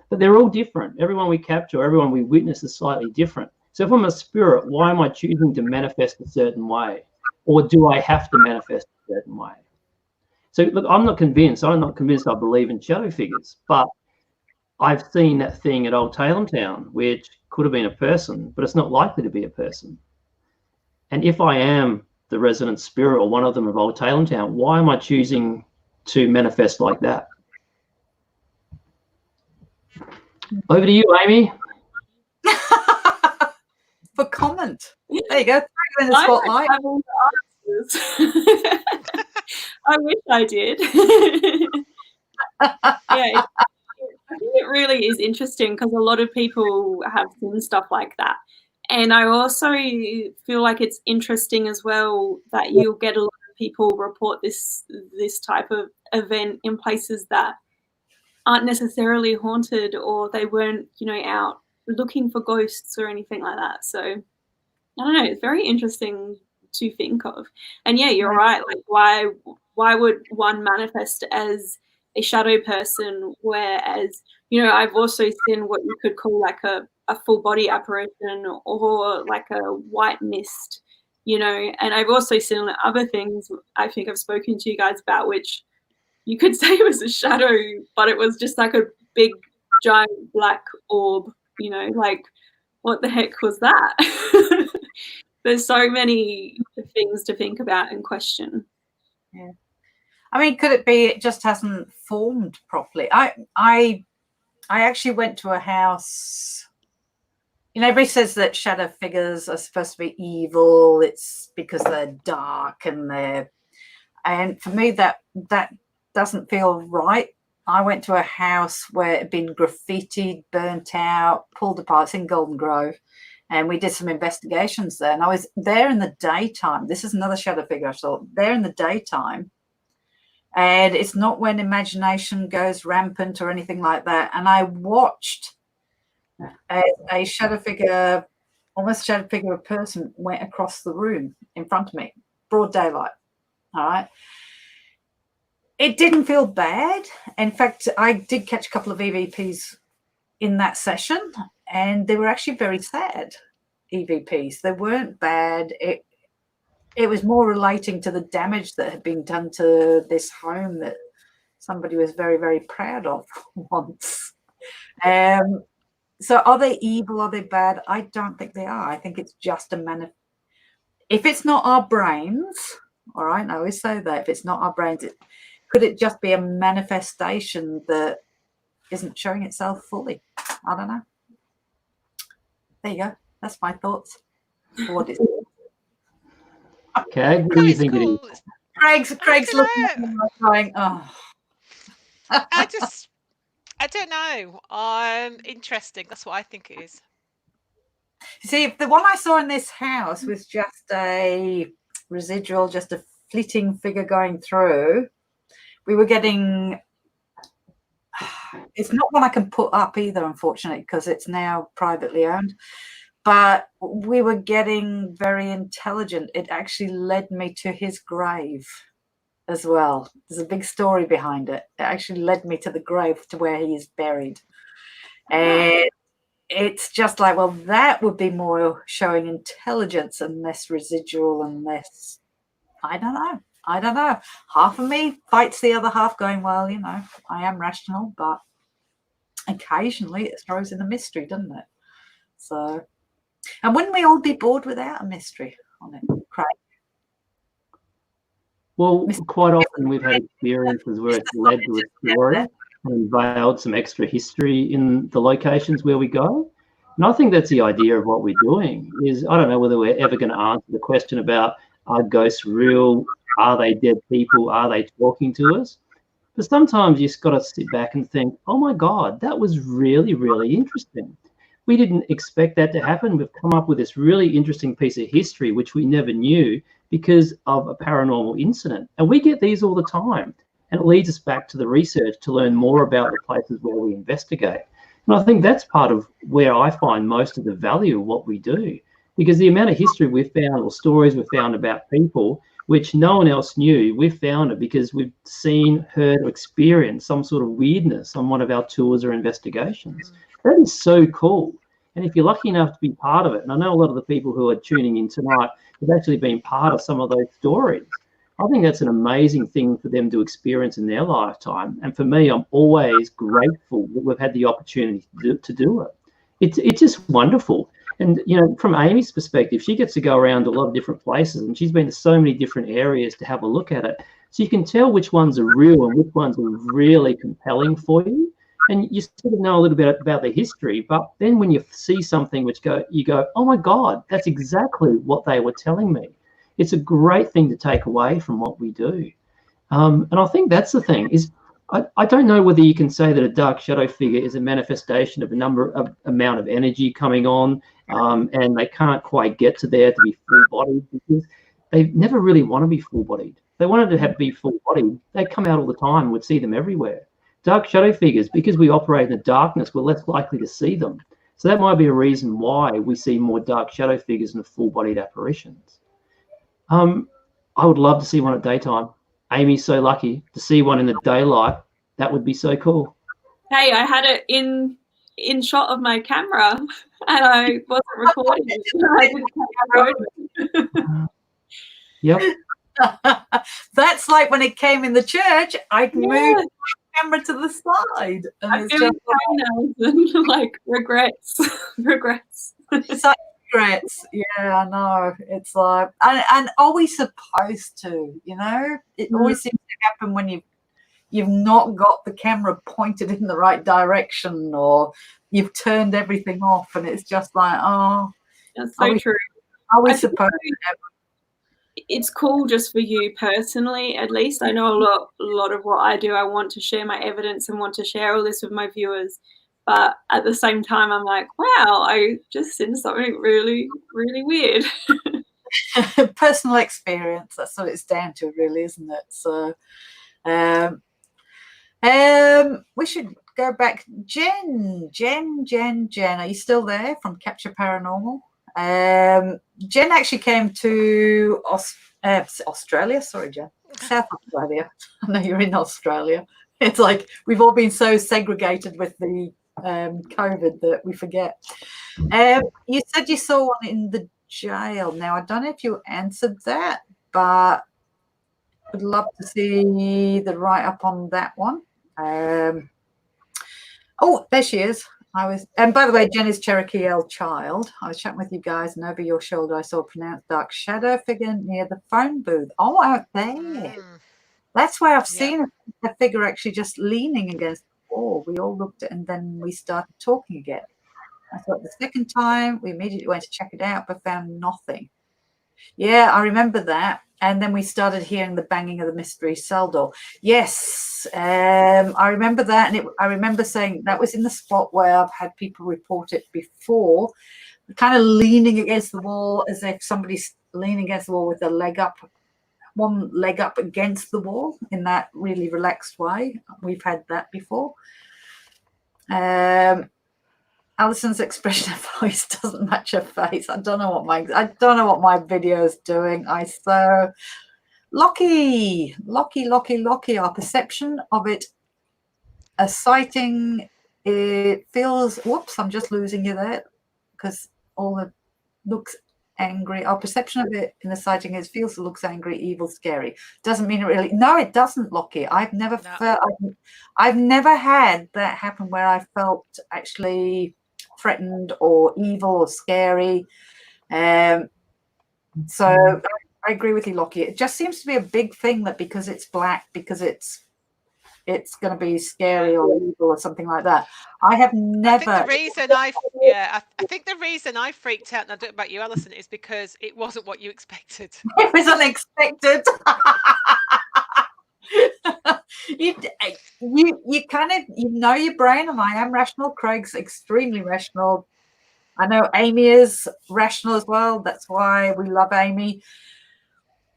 But they're all different. Everyone we capture, everyone we witness is slightly different. So if I'm a spirit, why am I choosing to manifest a certain way? Or do I have to manifest a certain way? So look, I'm not convinced I believe in shadow figures, but I've seen that thing at Old Tailem Town, which could have been a person, but it's not likely to be a person. And if I am the resident spirit or one of them of Old Tailem Town, why am I choosing to manifest like that? Over to you, Amy. For comment. There you go. Throw you in the spotlight. I don't have all the answers. I wish I did. Yeah, I think it really is interesting because a lot of people have seen stuff like that. And I also feel like it's interesting as well that you'll get a lot of people report this type of event in places that aren't necessarily haunted, or they weren't, out looking for ghosts or anything like that. So I don't know, it's very interesting to think of. And yeah, you're right. Like, why would one manifest as a shadow person, whereas, I've also seen what you could call like a full body apparition or like a white mist, and I've also seen other things I think I've spoken to you guys about, which you could say it was a shadow, but it was just like a big giant black orb, like what the heck was that? There's so many things to think about and question. Yeah. I mean, could it be it just hasn't formed properly? I actually went to a house. Everybody says that shadow figures are supposed to be evil. It's because they're dark and for me that doesn't feel right. I went to a house where it had been graffitied, burnt out, pulled apart. It's in Golden Grove. And we did some investigations there. And I was there in the daytime. This is another shadow figure I saw. There in the daytime. And it's not when imagination goes rampant or anything like that. And I watched a shadow figure, almost shadow figure of a person went across the room in front of me, broad daylight. All right. It didn't feel bad. In fact, I did catch a couple of EVPs in that session, and they were actually very sad EVPs. They weren't bad. It was more relating to the damage that had been done to this home that somebody was very, very proud of once. So are they evil? Are they bad? I don't think they are. I think it's just if it's not our brains, all right, I always say that, if it's not our brains, could it just be a manifestation that isn't showing itself fully? I don't know. There you go. That's my thoughts. What is it? Okay, what do you think it is? Craig's looking at me going, oh. I don't know. Interesting. That's what I think it is. See, if the one I saw in this house was just a residual, just a fleeting figure going through, we were getting... It's not one I can put up either, unfortunately, because it's now privately owned. But we were getting very intelligent. It actually led me to his grave as well. There's a big story behind it. It actually led me to the grave, to where he is buried. And it's just like, well, that would be more showing intelligence and less residual and less, I don't know. Half of me fights the other half going, well, I am rational, but occasionally it throws in a mystery, doesn't it? So, and wouldn't we all be bored without a mystery on it, Craig? Well, quite often we've had experiences where it's led to a story and veiled some extra history in the locations where we go. And I think that's the idea of what we're doing is, I don't know whether we're ever going to answer the question about, are ghosts real? Are they dead people? Are they talking to us? But sometimes you just got to sit back and think, oh my God, that was really, really interesting. We didn't expect that to happen. We've come up with this really interesting piece of history, which we never knew because of a paranormal incident. And we get these all the time. And it leads us back to the research to learn more about the places where we investigate. And I think that's part of where I find most of the value of what we do, because the amount of history we've found or stories we've found about people which no one else knew, we've found it because we've seen, heard, or experienced some sort of weirdness on one of our tours or investigations. That is so cool. And if you're lucky enough to be part of it, and I know a lot of the people who are tuning in tonight have actually been part of some of those stories, I think that's an amazing thing for them to experience in their lifetime. And for me, I'm always grateful that we've had the opportunity to do it. It's just wonderful. And, you know, from Amy's perspective, she gets to go around to a lot of different places, and she's been to so many different areas to have a look at it. So you can tell which ones are real and which ones are really compelling for you. And you sort of know a little bit about the history, but then when you see something which you go, oh my God, that's exactly what they were telling me. It's a great thing to take away from what we do. And I think that's the thing is, I don't know whether you can say that a dark shadow figure is a manifestation of amount of energy coming on, and they can't quite get to there to be full-bodied, because they never really want to be full-bodied. They wanted to be full-bodied. They come out all the time and would see them everywhere. Dark shadow figures, because we operate in the darkness, we're less likely to see them. So that might be a reason why we see more dark shadow figures than full-bodied apparitions. I would love to see one at daytime. Amy's so lucky to see one in the daylight. That would be so cool. Hey, I had it in shot of my camera, and I wasn't recording it. Yep. That's like when it came in the church, I'd move the camera to the side. And I'm feeling and like regrets. Such regrets. Yeah, I know. It's like, and are we supposed to? You know, it always seems to happen when you've not got the camera pointed in the right direction, or you've turned everything off, and it's just like, oh, that's so true. Are we supposed to? It's cool just for you personally, at least. I know a lot of what I do, I want to share my evidence and want to share all this with my viewers. But at the same time, I'm like, wow, I just seen something really, really weird. Personal experience, that's what it's down to, really, isn't it? So we should go back. Jen, are you still there from Capture Paranormal? Jen actually came to Australia. Sorry, Jen. South Australia. I know you're in Australia. It's like we've all been so segregated with the COVID that we forget. You said you saw one in the jail. Now, I don't know if you answered that, but I'd love to see the write-up on that one. Oh, there she is. And by the way, Jen is Cherokee L Child. I was chatting with you guys, and over your shoulder, I saw a pronounced dark shadow figure near the phone booth. Oh, out there. That's where I've seen a figure actually just leaning against the wall. We all looked at it, and then we started talking again. I thought the second time, we immediately went to check it out, but found nothing. Yeah, I remember that. And then we started hearing the banging of the mystery cell door. Yes, I remember that. And I remember saying that was in the spot where I've had people report it before, kind of leaning against the wall as if somebody's leaning against the wall with their leg up, one leg up against the wall in that really relaxed way. We've had that before. Alison's expression of voice doesn't match her face. I don't know what my video is doing. Lockie. Our perception of it, a sighting. It feels. Whoops! I'm just losing you there because all the looks angry. Our perception of it in the sighting is feels, looks angry, evil, scary. Doesn't mean it really. No, it doesn't, Lockie. I've never had that happen where I felt actually threatened or evil or scary. So I agree with you, Lockie. It just seems to be a big thing that because it's black, because it's going to be scary or evil or something like that. I have never. I think the reason I freaked out, and I don't know about you, Alison, is because it wasn't what you expected. It was unexpected. You kind of know your brain, and I am rational. Craig's extremely rational. I know Amy is rational as well. That's why we love Amy.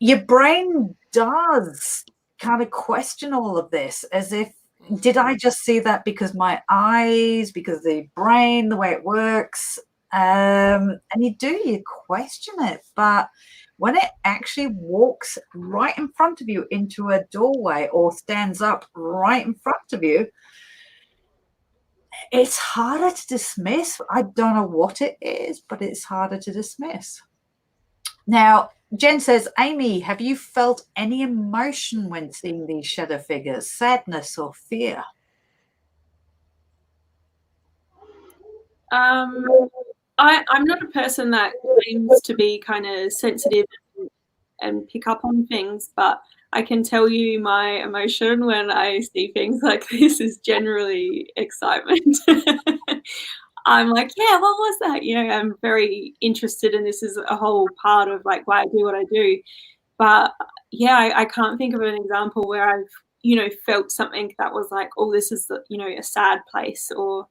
Your brain does kind of question all of this as if did I just see that because my eyes, because the brain, the way it works? And you question it, but when it actually walks right in front of you into a doorway or stands up right in front of you, it's harder to dismiss. I don't know what it is, but it's harder to dismiss. Now, Jen says, Amy, have you felt any emotion when seeing these shadow figures, sadness or fear? I'm not a person that claims to be kind of sensitive and pick up on things, but I can tell you my emotion when I see things like this is generally excitement. I'm like, yeah, what was that? You know, I'm very interested, and this is a whole part of like why I do what I do. But yeah, I can't think of an example where I've, you know, felt something that was like, oh, this is, you know, a sad place, or,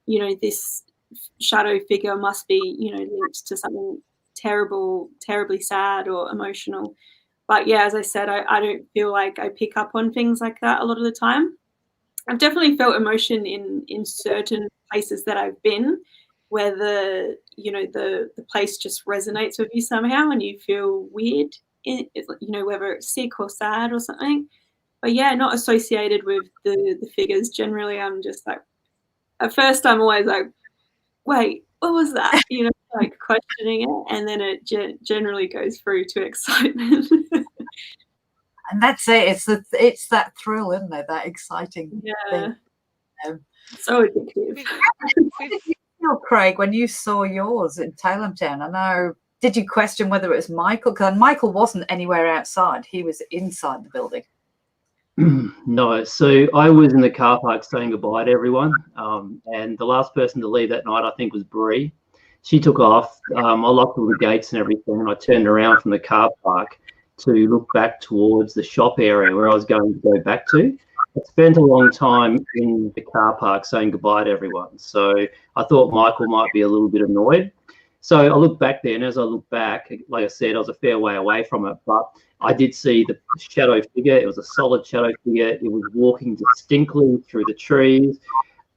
you know, this shadow figure must be, you know, linked to something terrible, terribly sad or emotional. But yeah, as I said, I don't feel like I pick up on things like that a lot of the time. I've definitely felt emotion in certain places that I've been, where the, you know, the place just resonates with you somehow and you feel weird, you know, whether it's sick or sad or something. But yeah, not associated with the figures. Generally, I'm just like, at first I'm always like, wait, what was that? You know, like questioning it, and then it generally goes through to excitement. And that's it. It's that thrill, isn't it? That exciting thing. So addictive. How did you feel, Craig, when you saw yours in Tailem Town? I know. Did you question whether it was Michael? Because Michael wasn't anywhere outside; he was inside the building. No, so I was in the car park saying goodbye to everyone, and the last person to leave that night, I think, was Bree. She took off. I locked all the gates and everything, and I turned around from the car park to look back towards the shop area where I was going to go back to. I spent a long time in the car park saying goodbye to everyone, so I thought Michael might be a little bit annoyed. So I looked back there, and as I looked back, like I said, I was a fair way away from it, but I did see the shadow figure. It was a solid shadow figure. It was walking distinctly through the trees.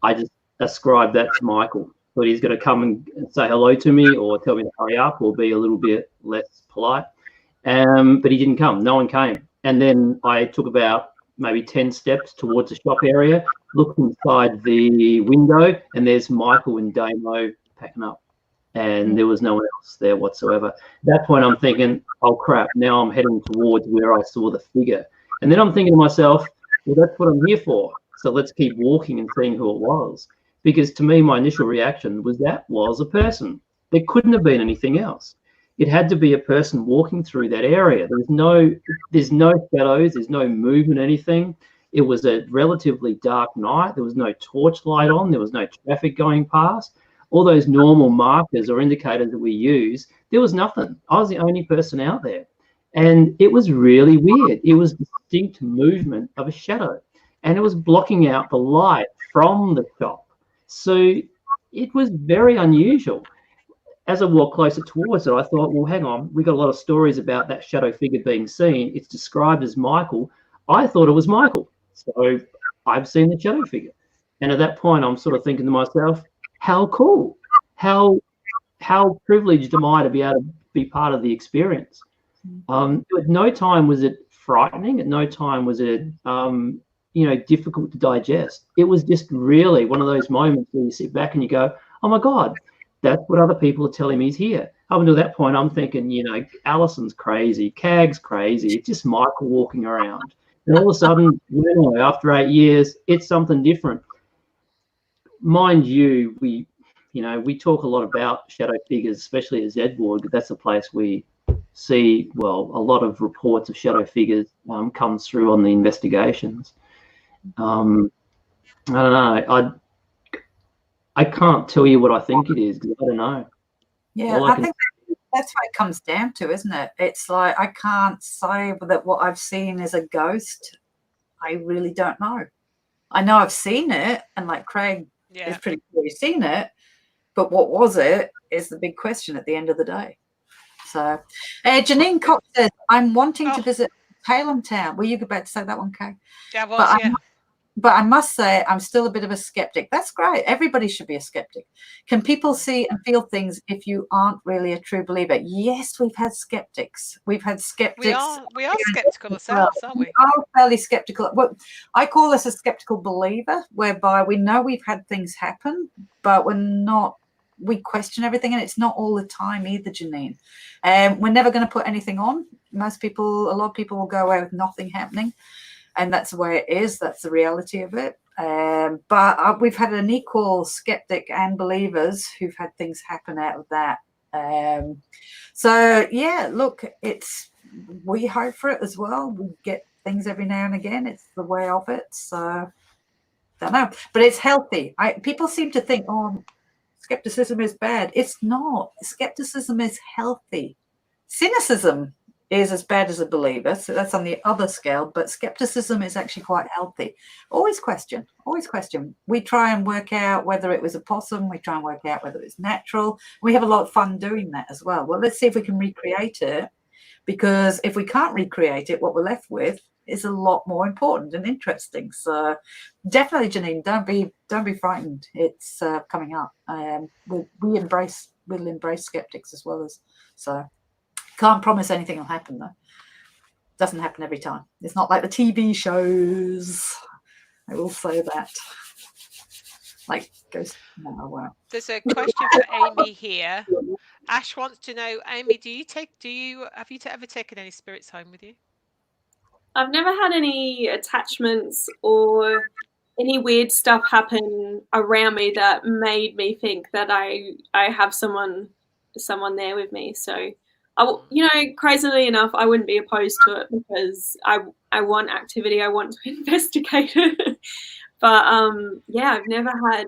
I just ascribed that to Michael. Thought he's going to come and say hello to me or tell me to hurry up or be a little bit less polite. But he didn't come. No one came. And then I took about maybe 10 steps towards the shop area, looked inside the window, and there's Michael and Damo packing up. And there was no one else there whatsoever. At that point, I'm thinking, oh, crap, now I'm heading towards where I saw the figure. And then I'm thinking to myself, well, that's what I'm here for. So let's keep walking and seeing who it was. Because to me, my initial reaction was that was a person. There couldn't have been anything else. It had to be a person walking through that area. There's no shadows, there's no movement, anything. It was a relatively dark night. There was no torchlight on. There was no traffic going past. All those normal markers or indicators that we use, there was nothing. I was the only person out there. And it was really weird. It was distinct movement of a shadow. And it was blocking out the light from the shop. So it was very unusual. As I walked closer towards it, I thought, well, hang on. We got a lot of stories about that shadow figure being seen. It's described as Michael. I thought it was Michael. So I've seen the shadow figure. And at that point, I'm sort of thinking to myself, how cool, how privileged am I to be able to be part of the experience. At no time was it frightening. At no time was it, difficult to digest. It was just really one of those moments where you sit back and you go, oh my God, that's what other people are telling me is here. Up until that point, I'm thinking, Alison's crazy, Cag's crazy. It's just Michael walking around. And all of a sudden, after 8 years, it's something different. Mind you, we talk a lot about shadow figures, especially at Z Ward, because that's the place we see, a lot of reports of shadow figures comes through on the investigations. I don't know. I can't tell you what I think it is because I don't know. Yeah, I think that's what it comes down to, isn't it? It's like I can't say that what I've seen is a ghost. I really don't know. I know I've seen it, and like Craig is pretty sure he's seen it, but what was it is the big question at the end of the day. So, Janine Cox says, I'm wanting to visit Tailem Town. Were you about to say that one, Kay? Yeah, I was, but I must say, I'm still a bit of a skeptic. That's great. Everybody should be a skeptic. Can people see and feel things if you aren't really a true believer? Yes, we've had skeptics. We've had skeptics. We are skeptical ourselves, aren't we? We are fairly skeptical. Well, I call this a skeptical believer, whereby we know we've had things happen, but we question everything, and it's not all the time either, Janine. We're never going to put anything on. A lot of people will go away with nothing happening. And that's the way it is. That's the reality of it. But we've had an equal skeptic and believers who've had things happen out of that. So, yeah, look, we hope for it as well. We get things every now and again. It's the way of it. So, don't know. But it's healthy. People seem to think, skepticism is bad. It's not. Skepticism is healthy. Cynicism is as bad as a believer, so that's on the other scale, but skepticism is actually quite healthy. Always question. We try and work out whether it was a possum. We try and work out whether it's natural. We have a lot of fun doing that as well. Well, let's see if we can recreate it, because if we can't recreate it, what we're left with is a lot more important and interesting. So definitely, Janine, don't be frightened. It's coming up. We'll embrace skeptics as well as so. Can't promise anything will happen though. Doesn't happen every time. It's not like the TV shows. I will say that. Like goes. No, I won't. There's a question for Amy here. Ash wants to know, Amy, have you ever taken any spirits home with you? I've never had any attachments or any weird stuff happen around me that made me think that I have someone there with me. So, crazily enough, I wouldn't be opposed to it because I want activity. I want to investigate it. But I've never had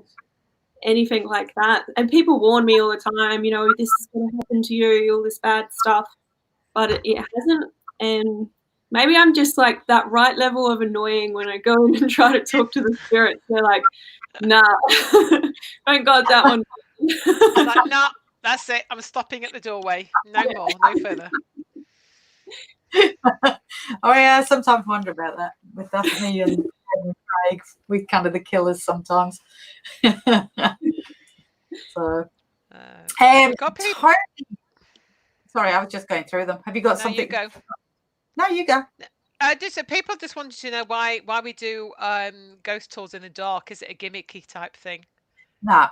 anything like that. And people warn me all the time, this is going to happen to you, all this bad stuff. But it hasn't. And maybe I'm just like that right level of annoying when I go in and try to talk to the spirits. They're like, nah, thank God that one. I'm like, nah, that's it. I'm stopping at the doorway. No more, no further. Oh yeah, I sometimes wonder about that with me and Craig. We're kind of the killers sometimes. So, sorry, I was just going through them. Have you got something? You go. No, you go. People just wanted to know why we do ghost tours in the dark. Is it a gimmicky type thing? No.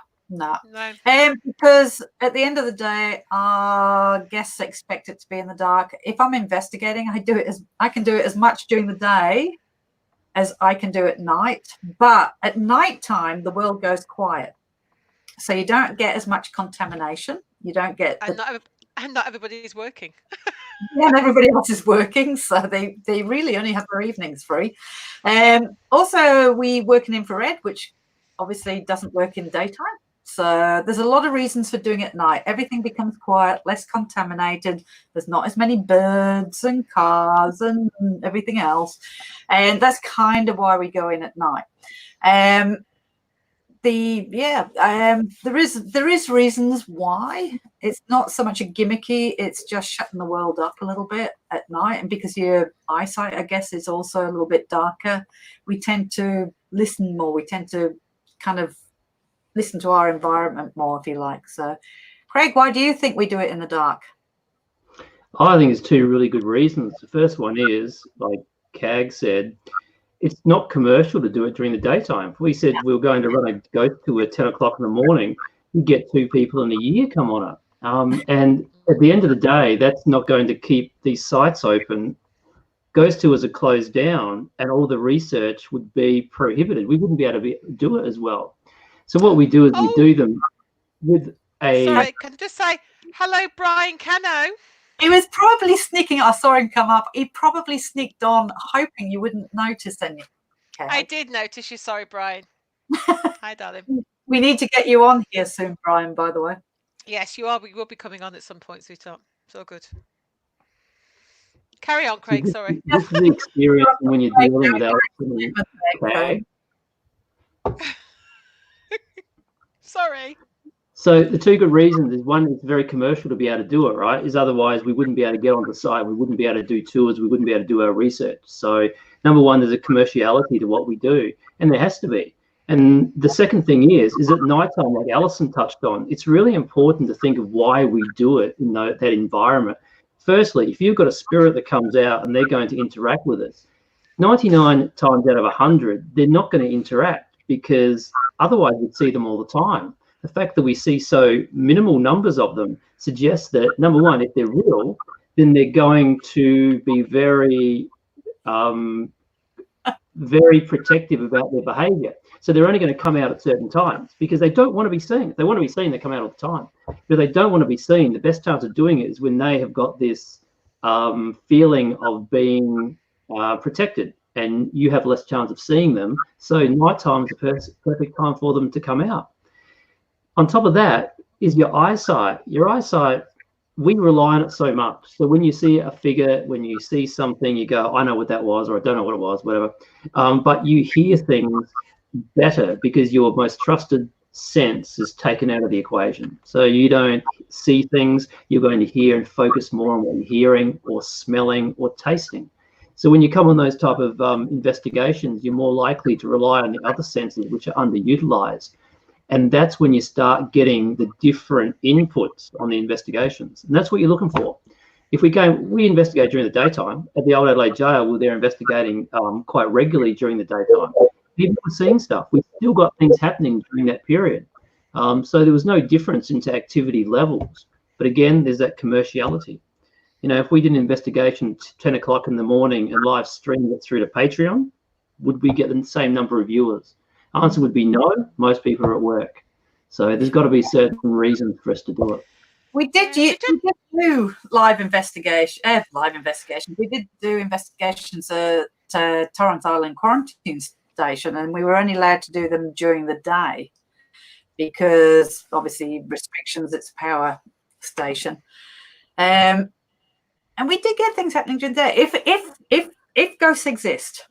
Because at the end of the day, our guests expect it to be in the dark. If I'm investigating, I can do it as much during the day as I can do at night. But at night time, the world goes quiet, so you don't get as much contamination. You don't get and not everybody is working. Yeah, and everybody else is working, so they really only have their evenings free. Also, we work in infrared, which obviously doesn't work in daytime. So there's a lot of reasons for doing it at night. Everything becomes quiet, less contaminated. There's not as many birds and cars and everything else. And that's kind of why we go in at night. There is reasons why. It's not so much a gimmicky, it's just shutting the world up a little bit at night. And because your eyesight, I guess, is also a little bit darker, we tend to listen more. We tend to kind of listen to our environment more, if you like. So, Craig, why do you think we do it in the dark? I think there's two really good reasons. The first one is, like Cag said, it's not commercial to do it during the daytime. If we said we were going to run a ghost tour at 10 o'clock in the morning, you get 2 people in a year come on it. And at the end of the day, that's not going to keep these sites open. Ghost tours are closed down and all the research would be prohibited. We wouldn't be able to do it as well. So what we do is we do them with a... Sorry, can I just say, hello, Brian Cano. He was probably sneaking. I saw him come up. He probably sneaked on, hoping you wouldn't notice anything. Okay. I did notice you. Sorry, Brian. Hi, darling. We need to get you on here soon, Brian, by the way. Yes, you are. We will be coming on at some point, sweetheart. It's all good. Carry on, Craig. Sorry. This is the experience when you're dealing with Alison. Okay. Sorry. So the two good reasons is, one, it's very commercial to be able to do it, right? Is otherwise we wouldn't be able to get on the site. We wouldn't be able to do tours. We wouldn't be able to do our research. So Number one, there's a commerciality to what we do, and there has to be. And the second thing is at nighttime, like Alison touched on, it's really important to think of why we do it in that environment. Firstly, if you've got a spirit that comes out and they're going to interact with us, 99 times out of 100, they're not going to interact, because otherwise we'd see them all the time. The fact that we see so minimal numbers of them suggests that, number one, if they're real, then they're going to be very, very protective about their behavior. So they're only going to come out at certain times because they don't want to be seen. If they want to be seen, they come out all the time. But if they don't want to be seen, the best chance of doing it is when they have got this feeling of being protected, and you have less chance of seeing them. So nighttime is the perfect time for them to come out. On top of that is your eyesight. Your eyesight, we rely on it so much. So when you see a figure, when you see something, you go, I know what that was, or I don't know what it was, whatever. But you hear things better because your most trusted sense is taken out of the equation. So you don't see things, you're going to hear and focus more on what you're hearing or smelling or tasting. So when you come on those type of investigations, you're more likely to rely on the other senses, which are underutilized. And that's when you start getting the different inputs on the investigations. And that's what you're looking for. If we investigate during the daytime. At the Old Adelaide Jail, we're there investigating quite regularly during the daytime. People were seeing stuff. We've still got things happening during that period. So there was no difference into activity levels. But again, there's that commerciality. You know, if we did an investigation at 10 o'clock in the morning and live streamed it through to Patreon, would we get the same number of viewers? Answer would be no. Most people are at work. So there's got to be certain reasons for us to do it. We did do live investigation. We did do investigations at Torrens Island Quarantine Station, and we were only allowed to do them during the day because obviously restrictions. It's a power station, and we did get things happening during the day. If ghosts exist,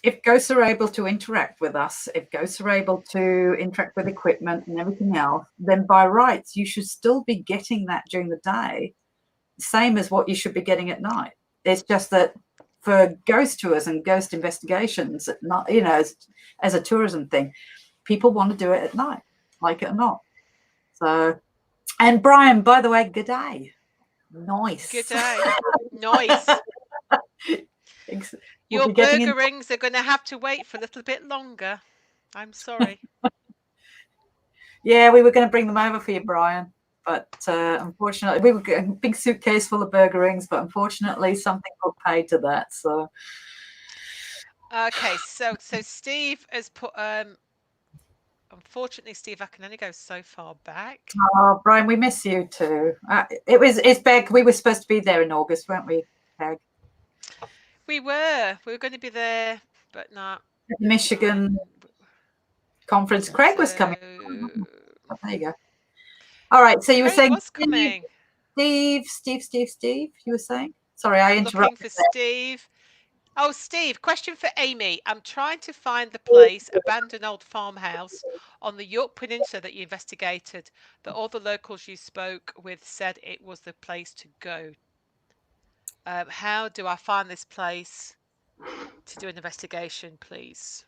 if ghosts are able to interact with us, if ghosts are able to interact with equipment and everything else, then by rights you should still be getting that during the day, same as what you should be getting at night. It's just that for ghost tours and ghost investigations, not, you know, as a tourism thing, people want to do it at night, like it or not. So, and Brian, by the way, good day. Nice. Good day. Nice. Your burger rings are going to have to wait for a little bit longer. I'm sorry. Yeah, we were going to bring them over for you, Brian. But unfortunately, we were getting a big suitcase full of burger rings, but unfortunately something got paid to that. So okay, so Steve has put unfortunately, Steve, I can only go so far back. Oh, Brian, we miss you too. It's Beg. We were supposed to be there in August, weren't we, Beg? We were going to be there, but not. Michigan conference. Craig was coming. Oh, there you go. All right. So you were saying was coming. Steve. You were saying. Sorry, I interrupted. Looking for Steve. Oh, Steve. Question for Amy. I'm trying to find the place, abandoned old farmhouse on the York Peninsula that you investigated. That all the locals you spoke with said it was the place to go. How do I find this place to do an investigation, please?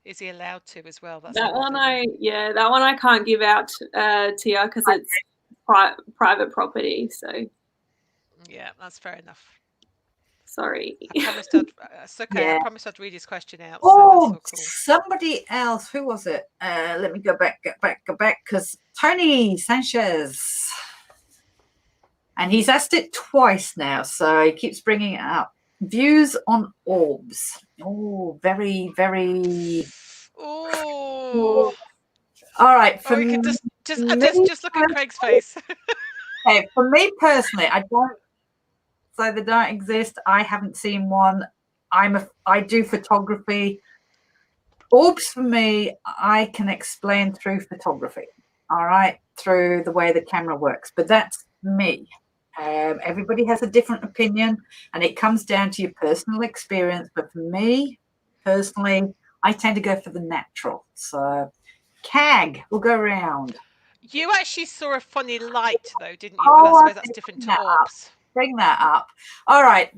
Is he allowed to as well? That's that one I can't give out to you because it's private property. So yeah, that's fair enough. Sorry. It's okay. Yeah. I promised I'd read his question out. Oh, so that's cool. Somebody else. Who was it? Let me go back, because Tony Sanchez. And he's asked it twice now, so he keeps bringing it up. Views on orbs. Oh, very, very. Oh. All right. For me, just look at Craig's face. Okay, for me personally, I don't say they don't exist. I haven't seen one. I do photography. Orbs for me, I can explain through photography. All right, through the way the camera works, but that's me. Everybody has a different opinion, and it comes down to your personal experience. But for me, personally, I tend to go for the natural. So, CAG, we'll go around. You actually saw a funny light, though, didn't you? But I suppose that's different to orbs. Bring that up. All right.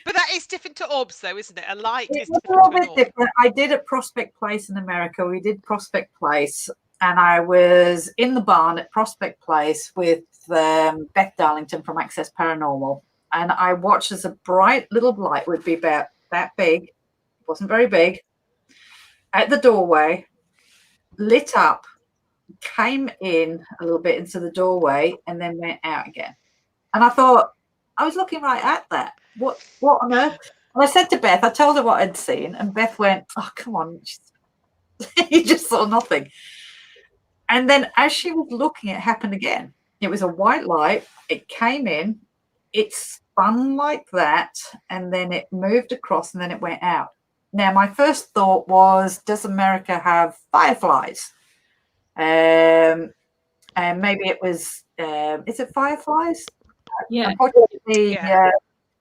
But that is different to orbs, though, isn't it? A light It is was a different little to an bit orb. different. I did at Prospect Place in America. We did Prospect Place, and I was in the barn at Prospect Place with Beth Darlington from Access Paranormal, and I watched as a bright little light would be about that big, it wasn't very big, at the doorway, lit up, came in a little bit into the doorway, and then went out again. And I thought, I was looking right at that. What on earth? And I said to Beth, I told her what I'd seen, and Beth went, "Oh, come on, you just saw nothing." And then as she was looking, it happened again. It was a white light. It came in, it spun like that, and then it moved across, and then it went out. Now, my first thought was, does America have fireflies? And maybe it was, is it fireflies? Yeah. Unfortunately, Yeah.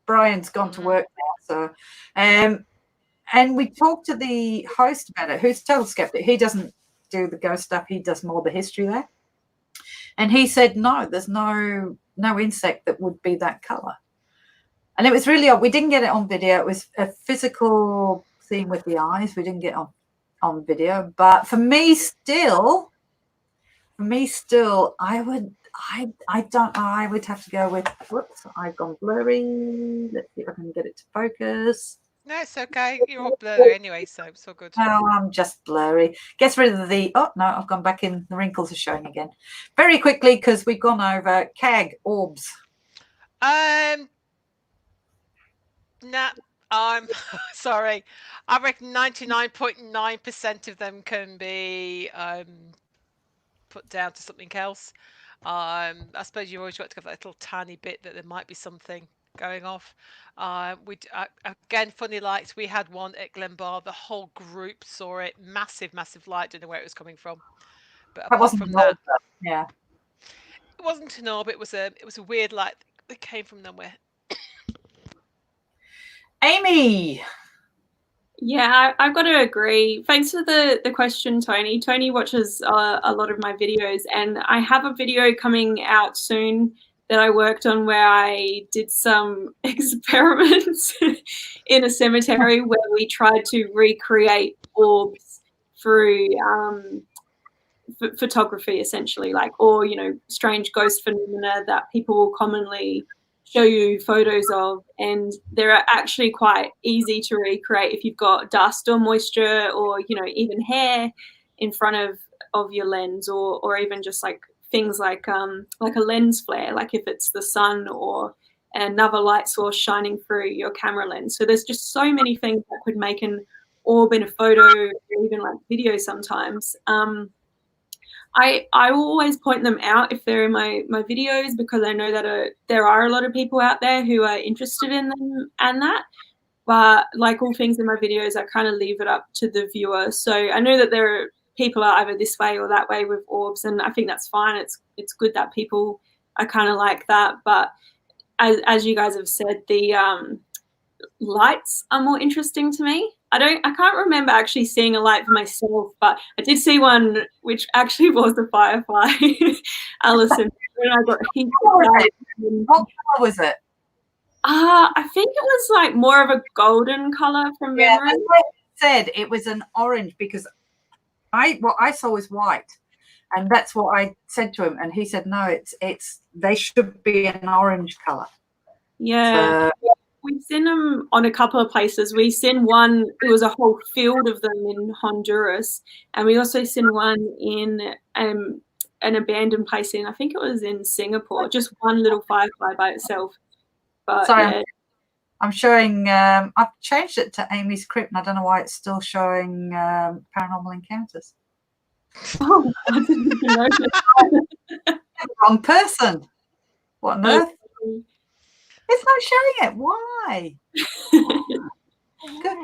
Brian's gone to work now. So, and we talked to the host about it, who's total skeptic. He doesn't do the ghost stuff. He does more the history there. And he said, no, there's no insect that would be that color. And it was really odd. We didn't get it on video. It was a physical thing with the eyes. We didn't get on video. But for me still, I would have to go with, whoops, I've gone blurry. Let's see if I can get it to focus. No, it's okay. You're all blurry anyway, so it's all good. No, I'm just blurry. Gets rid of the, oh, no, I've gone back in. The wrinkles are showing again. Very quickly, because we've gone over CAG, orbs. Nah, I'm sorry. I reckon 99.9% of them can be put down to something else. I suppose you've always got to have that little tiny bit that there might be something going off. Again, funny lights. We had one at Glenbar. The whole group saw it. Massive light. Don't know where it was coming from. But apart from that, yeah, it wasn't an orb. It was a weird light that came from nowhere. Amy. Yeah, I've got to agree. Thanks for the question, Tony. Tony watches a lot of my videos, and I have a video coming out soon that I worked on where I did some experiments in a cemetery where we tried to recreate orbs through photography, essentially, or strange ghost phenomena that people will commonly show you photos of, and they're actually quite easy to recreate if you've got dust or moisture or even hair in front of your lens, or even just like things like a lens flare, like if it's the sun or another light source shining through your camera lens. So there's just so many things that could make an orb in a photo or even like video sometimes. I will always point them out if they're in my videos, because I know that there are a lot of people out there who are interested in them and that. But like all things in my videos, I kind of leave it up to the viewer. So I know that there are people are either this way or that way with orbs, and I think that's fine. It's good that people are kind of like that. But as you guys have said, the lights are more interesting to me. I can't remember actually seeing a light for myself, but I did see one which actually was a firefly. Alison, when I got heaps of light. What color was it? I think it was like more of a golden color from memory. As I said, it was an orange, because what I saw was white, and that's what I said to him, and he said no, they should be an orange color. Yeah. So, we've seen them on a couple of places. We seen one, it was a whole field of them in Honduras, and we also seen one in an abandoned place I think it was in Singapore, just one little firefly by itself. But sorry, yeah. I'm showing, I've changed it to Amy's Crypt, and I don't know why it's still showing Paranormal Encounters. Oh, I didn't even know that. Wrong person. What on earth? It's not showing it. Why? Good.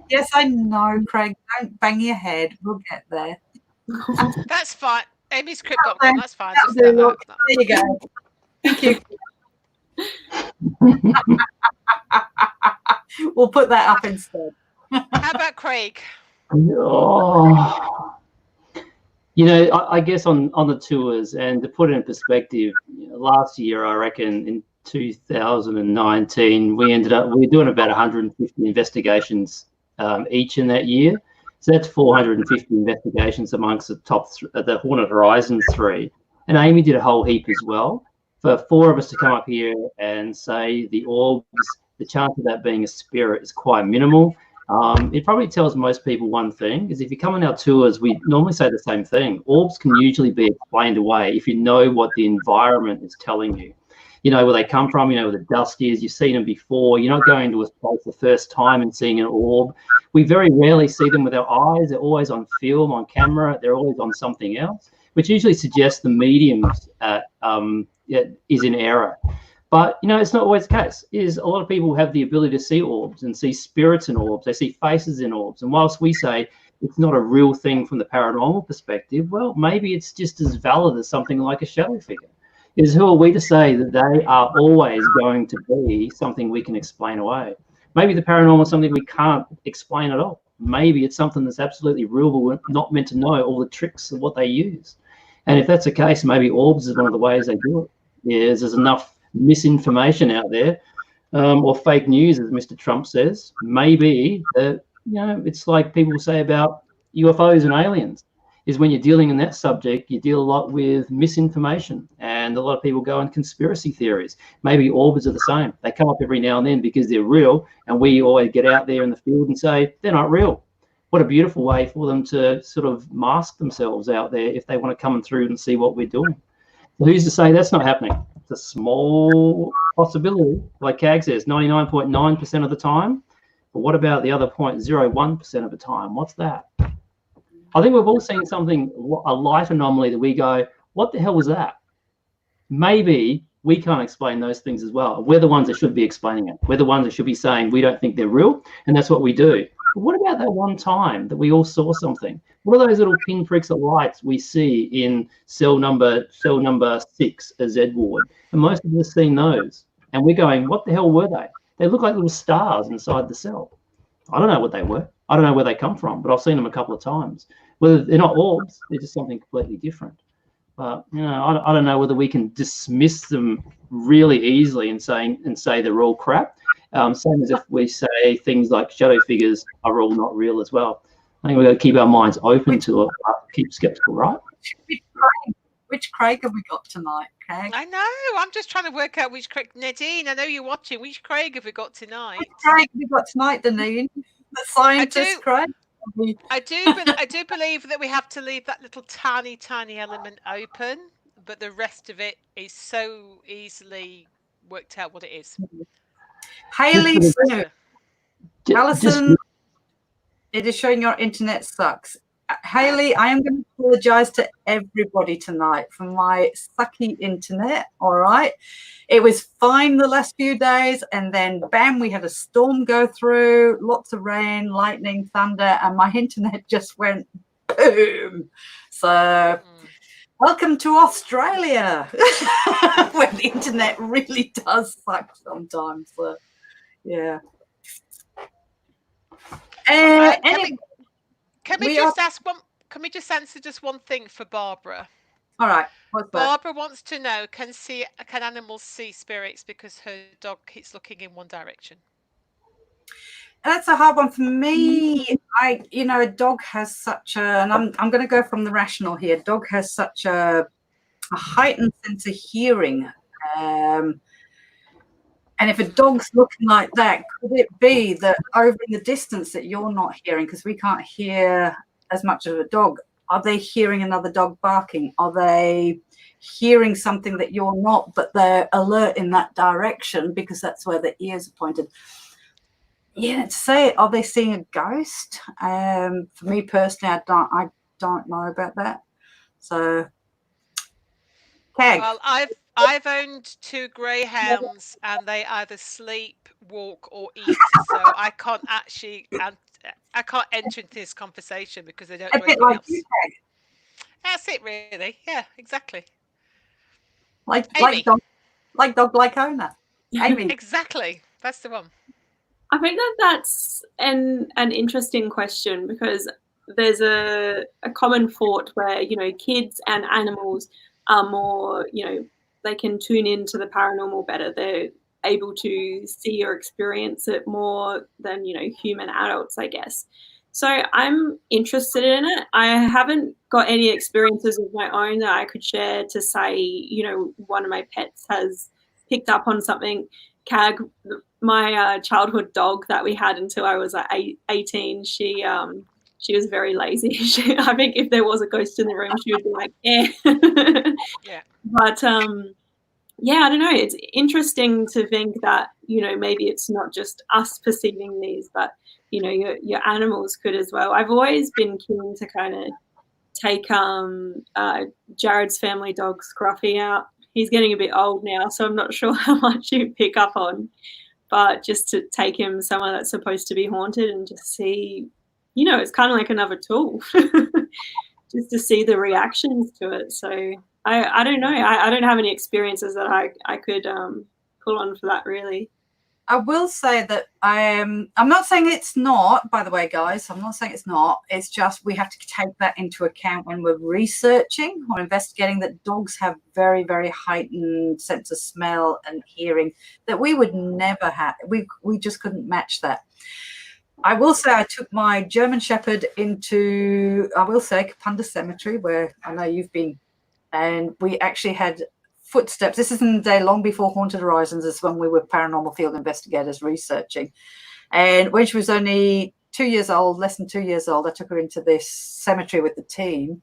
Yes, I know, Craig. Don't bang your head. We'll get there. That's fine. Amy's Crypt.com. That's fine. There you go. Thank you. We'll put that up instead. How about Craig? Oh. I guess on the tours, and to put it in perspective, last year, I reckon in 2019, we're doing about 150 investigations each in that year. So that's 450 investigations amongst the Hornet Horizon 3. And Amy did a whole heap as well. For 4 of us to come up here and say the orbs, the chance of that being a spirit is quite minimal. It probably tells most people one thing, is if you come on our tours, we normally say the same thing. Orbs can usually be explained away if you know what the environment is telling you. You know where they come from, you know where the dust is, you've seen them before. You're not going to a place the first time and seeing an orb. We very rarely see them with our eyes. They're always on film, on camera. They're always on something else, which usually suggests the medium is in error. But, you know, it's not always the case. A lot of people have the ability to see orbs and see spirits in orbs. They see faces in orbs. And whilst we say it's not a real thing from the paranormal perspective, well, maybe it's just as valid as something like a shadow figure. Who are we to say that they are always going to be something we can explain away? Maybe the paranormal is something we can't explain at all. Maybe it's something that's absolutely real, but we're not meant to know all the tricks of what they use. And if that's the case, maybe orbs is one of the ways they do it. There's enough misinformation out there, or fake news, as Mr. Trump says. Maybe that, you know, it's like people say about UFOs and aliens, is when you're dealing in that subject, you deal a lot with misinformation, and a lot of people go on conspiracy theories. Maybe orbs are the same. They come up every now and then because they're real, and we always get out there in the field and say they're not real. What a beautiful way for them to sort of mask themselves out there if they want to come through and see what we're doing. So who's to say that's not happening? It's a small possibility, like CAG says, 99.9% of the time. But what about the other 0.01% of the time? What's that? I think we've all seen something, a light anomaly that we go, what the hell was that? Maybe we can't explain those things as well. We're the ones that should be explaining it. We're the ones that should be saying we don't think they're real, and that's what we do. But what about that one time that we all saw something? What are those little pinpricks of lights we see in cell number 6 as Ed Ward? And most of us have seen those. And we're going, what the hell were they? They look like little stars inside the cell. I don't know what they were. I don't know where they come from, but I've seen them a couple of times. Whether they're not orbs, they're just something completely different. But, you know, I don't know whether we can dismiss them really easily and say they're all crap. Same as if we say things like shadow figures are all not real as well. I think we've got to keep our minds open to it, keep skeptical, right? Which Craig have we got tonight, Craig? I know. I'm just trying to work out which Craig. Nadine, I know you're watching. Which Craig have we got tonight? Which Craig have we got tonight, Nadine? The scientist, Craig? I do believe that we have to leave that little tiny element open, but the rest of it is so easily worked out what it is. Haley Snoop. Alison, it is showing your internet sucks. Haley, I am going to apologize to everybody tonight for my sucky internet, all right? It was fine the last few days, and then, bam, we had a storm go through, lots of rain, lightning, thunder, and my internet just went boom. So welcome to Australia, where the internet really does suck sometimes. So, yeah. Can we just answer just one thing for Barbara? All right. What's that? Barbara wants to know, can animals see spirits because her dog keeps looking in one direction? That's a hard one for me. A dog has such a, and I'm going to go from the rational here. Dog has such a heightened sense of hearing. And if a dog's looking like that, could it be that over in the distance that you're not hearing, because we can't hear as much of a dog, are they hearing another dog barking? Are they hearing something that you're not, but they're alert in that direction because that's where the ears are pointed? Yeah, to say, are they seeing a ghost? For me personally, I don't know about that. So, Keg. Well, I've owned 2 greyhounds, and they either sleep, walk, or eat. So I can't enter into this conversation because they don't do anything else. That's it, really. Yeah, exactly. Like dog, like owner. Amy. Exactly. That's the one. I think that's an interesting question, because there's a common thought where, kids and animals are more, they can tune into the paranormal better. They're able to see or experience it more than, you know, human adults, I guess. So I'm interested in it. I haven't got any experiences of my own that I could share to say, you know, one of my pets has picked up on something. Cag, my childhood dog that we had until I was like 18, she was very lazy. I think if there was a ghost in the room, she would be like, eh. Yeah. But yeah, I don't know. It's interesting to think that, you know, maybe it's not just us perceiving these, but, you know, your animals could as well. I've always been keen to kind of take Jared's family dog Scruffy out. He's getting a bit old now, so I'm not sure how much you pick up on, but just to take him somewhere that's supposed to be haunted and just see, you know, it's kind of like another tool, just to see the reactions to it. So I don't know. I don't have any experiences that I could pull on for that, really. I will say that I'm not saying it's not, by the way, guys. I'm not saying it's not. It's just we have to take that into account when we're researching or investigating, that dogs have very, very heightened sense of smell and hearing that we would never have. We just couldn't match that. I will say I took my German Shepherd into, I will say, Kapunda Cemetery, where I know you've been, and we actually had footsteps. This is in the day long before Haunted Horizons. Is when we were paranormal field investigators researching. And when she was only 2 years old, less than 2 years old, I took her into this cemetery with the team.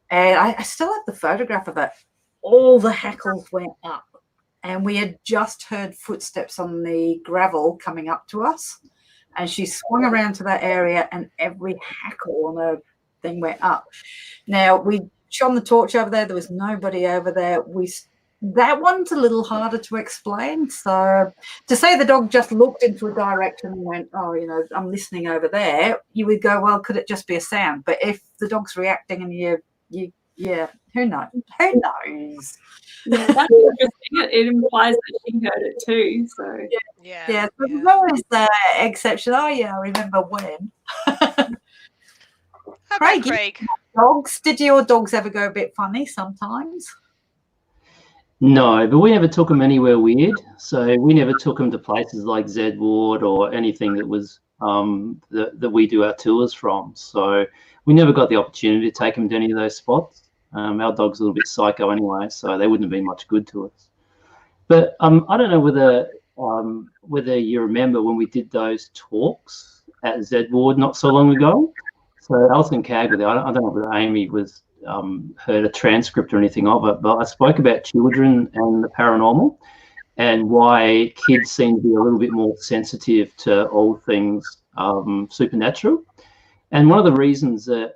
And I still have the photograph of it. All the hackles went up. And we had just heard footsteps on the gravel coming up to us. And she swung around to that area and every hackle on her thing went up. Now, we shone the torch over there. There was nobody over there. That one's a little harder to explain. So to say the dog just looked into a direction and went, oh, you know, I'm listening over there, you would go, well, could it just be a sound? But if the dog's reacting and yeah, who knows? Who knows? Yeah, that's interesting. It implies that she heard it too. So yeah. So there's always the exception. Oh yeah, I remember when. How about Craig? Dogs? Did your dogs ever go a bit funny sometimes? No, but we never took them anywhere weird. So we never took them to places like Z Ward or anything that was that we do our tours from. So we never got the opportunity to take them to any of those spots. Our dog's a little bit psycho anyway, so they wouldn't have been much good to us. But I don't know whether you remember when we did those talks at Z Ward not so long ago. So Alison Cag, I don't know whether Amy was heard a transcript or anything of it, but I spoke about children and the paranormal and why kids seem to be a little bit more sensitive to all things supernatural. And one of the reasons that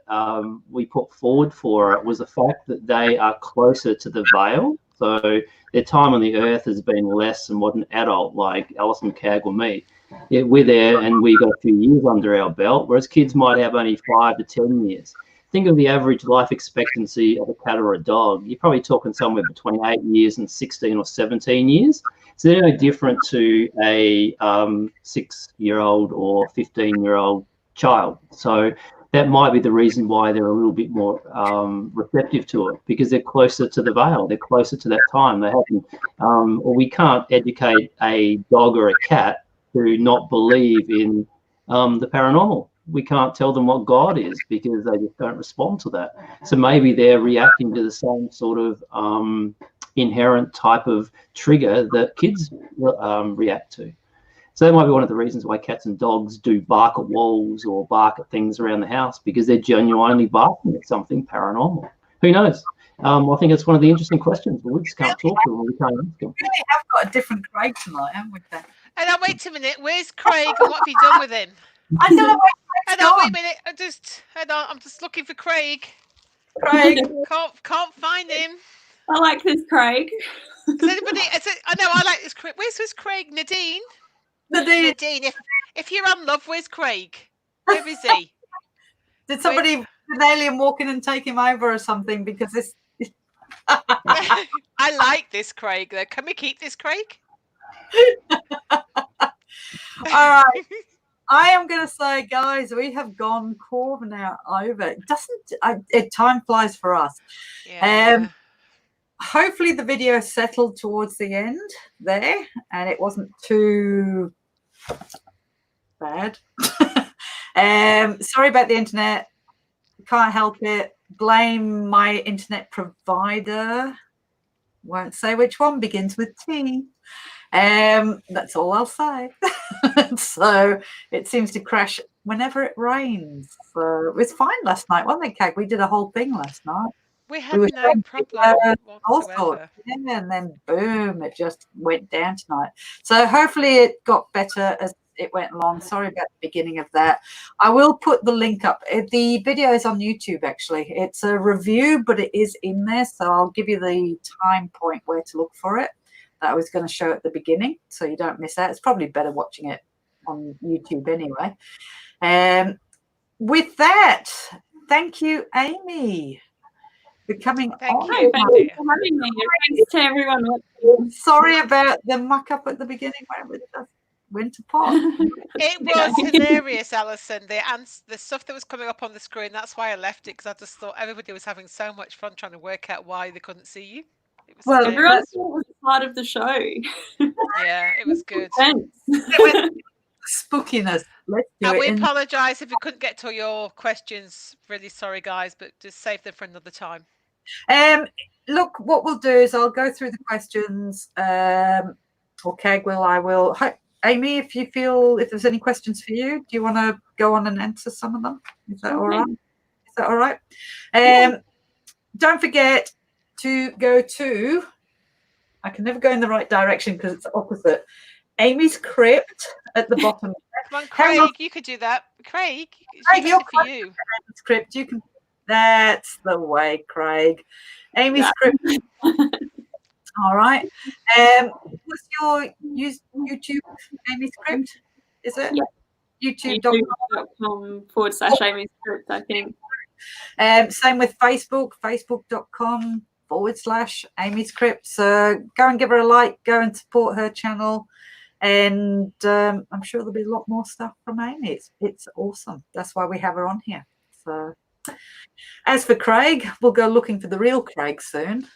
we put forward for it was the fact that they are closer to the veil. So their time on the earth has been less than what an adult like Alison Cag or me. Yeah, we're there and we got a few years under our belt, whereas kids might have only 5 to 10 years. Think of the average life expectancy of a cat or a dog. You're probably talking somewhere between 8 years and 16 or 17 years. So they're no different to a 6-year-old or 15-year-old child. So that might be the reason why they're a little bit more receptive to it, because they're closer to the veil. They're closer to that time. They haven't, or we can't educate a dog or a cat to not believe in the paranormal. We can't tell them what God is because they just don't respond to that. So maybe they're reacting to the same sort of inherent type of trigger that kids react to. So that might be one of the reasons why cats and dogs do bark at walls or bark at things around the house, because they're genuinely barking at something paranormal. Who knows? I think it's one of the interesting questions, but we just can't talk to them. We can't ask them. We really have got a different Craig tonight, haven't we? And now wait a minute. Where's Craig and what have you done with him? I don't know where Craig's Hang on, wait a gone. minute. Hang on, I'm just looking for Craig. Craig. Can't find him. I like this Craig. Is anybody? I know I like this Craig. Where's Craig? Nadine. Nadine. If you're on love, where's Craig? Where is he? Did somebody, an alien, walk in and take him over or something? Because this. I like this Craig though. Can we keep this Craig? All right. I am going to say, guys, we have gone quarter now over. Time flies for us. Yeah. hopefully the video settled towards the end there and it wasn't too bad. Sorry about the internet. Can't help it. Blame my internet provider. Won't say which one, begins with T. That's all I'll say. So it seems to crash whenever it rains. So it was fine last night, wasn't it, Kag? We did a whole thing last night. We had were no showing problem all sorts. whatsoever. Yeah, and then boom, it just went down tonight. So hopefully it got better as it went along. Sorry about the beginning of that. I will put the link up. The video is on YouTube, actually. It's a review, but it is in there. So I'll give you the time point where to look for it. That I was going to show at the beginning, so you don't miss out. It's probably better watching it on YouTube anyway. With that, thank you, Amy, for coming on. Thank Thank you. you for having me. Thanks to everyone watching. Sorry about the muck up at the beginning where it just went to pot. It was hilarious, Alison. The stuff that was coming up on the screen, that's why I left it, because I just thought everybody was having so much fun trying to work out why they couldn't see you. It was Well, scary. Everyone thought it was part of the show. Yeah, it was good. Thanks. Spookiness. Let's do And it. we in- apologise if we couldn't get to your questions. Really sorry, guys, but just save them for another time. Look, what we'll do is I'll go through the questions. Okay, I will. Hi, Amy, if there's any questions for you, do you want to go on and answer some of them? Is that all right? Is that all right? Don't forget to go to, I can never go in the right direction because it's opposite, Amy's Crypt at the bottom. Come on, Craig, you could do that. Craig, Craig, you're for you. Amy's Crypt, you can. That's the way, Craig. Amy's Crypt. All right. What's your YouTube, Amy's Crypt? Is it? Yeah. YouTube.com/Amy's Crypt, I think. Same with Facebook, facebook.com/Amy's Crypt. So go and give her a like, go and support her channel. And I'm sure there'll be a lot more stuff from Amy. It's awesome. That's why we have her on here. So as for Craig, we'll go looking for the real Craig soon.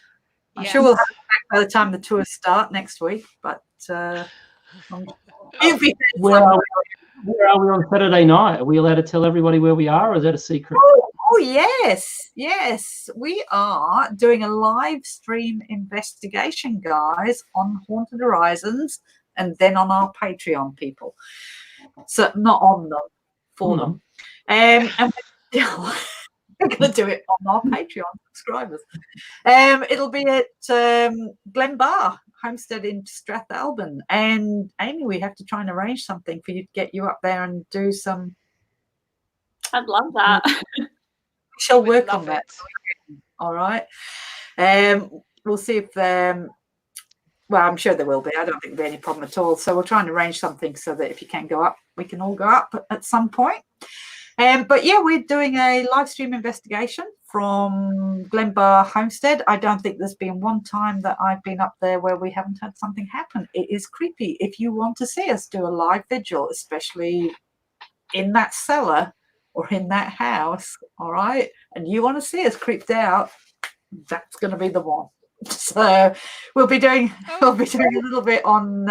I'm sure we'll have him back by the time the tours start next week. But he'll be Where are we on Saturday night? Are we allowed to tell everybody where we are, or is that a secret? Oh, yes. We are doing a live stream investigation, guys, on Haunted Horizons and then on our Patreon, people. So not on them, for them. And we're going to do it on our Patreon subscribers. It'll be at Glen Bar Homestead in Strathalbyn. And Amy, we have to try and arrange something for you to get you up there and do some. I'd love that. We shall work on that. All right. We'll see if well, I'm sure there will be. I don't think there'll be any problem at all. So we'll try and arrange something so that if you can go up, we can all go up at some point. But yeah, we're doing a live stream investigation from Glen Bar Homestead. I don't think there's been one time that I've been up there where we haven't had something happen. It is creepy. If you want to see us do a live vigil, especially in that cellar or in that house, all right, and you want to see us creeped out, that's going to be the one. So we'll be doing a little bit on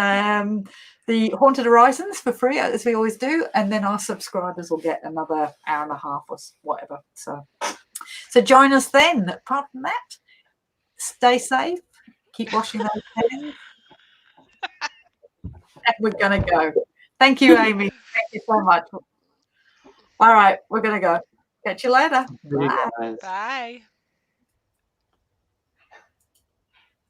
the Haunted Horizons for free, as we always do, and then our subscribers will get another hour and a half or whatever. So join us then. Apart from that, stay safe, keep washing those hands, and we're gonna go. Thank you, Amy. Thank you so much. All right, we're gonna go. Catch you later. Bye. Bye.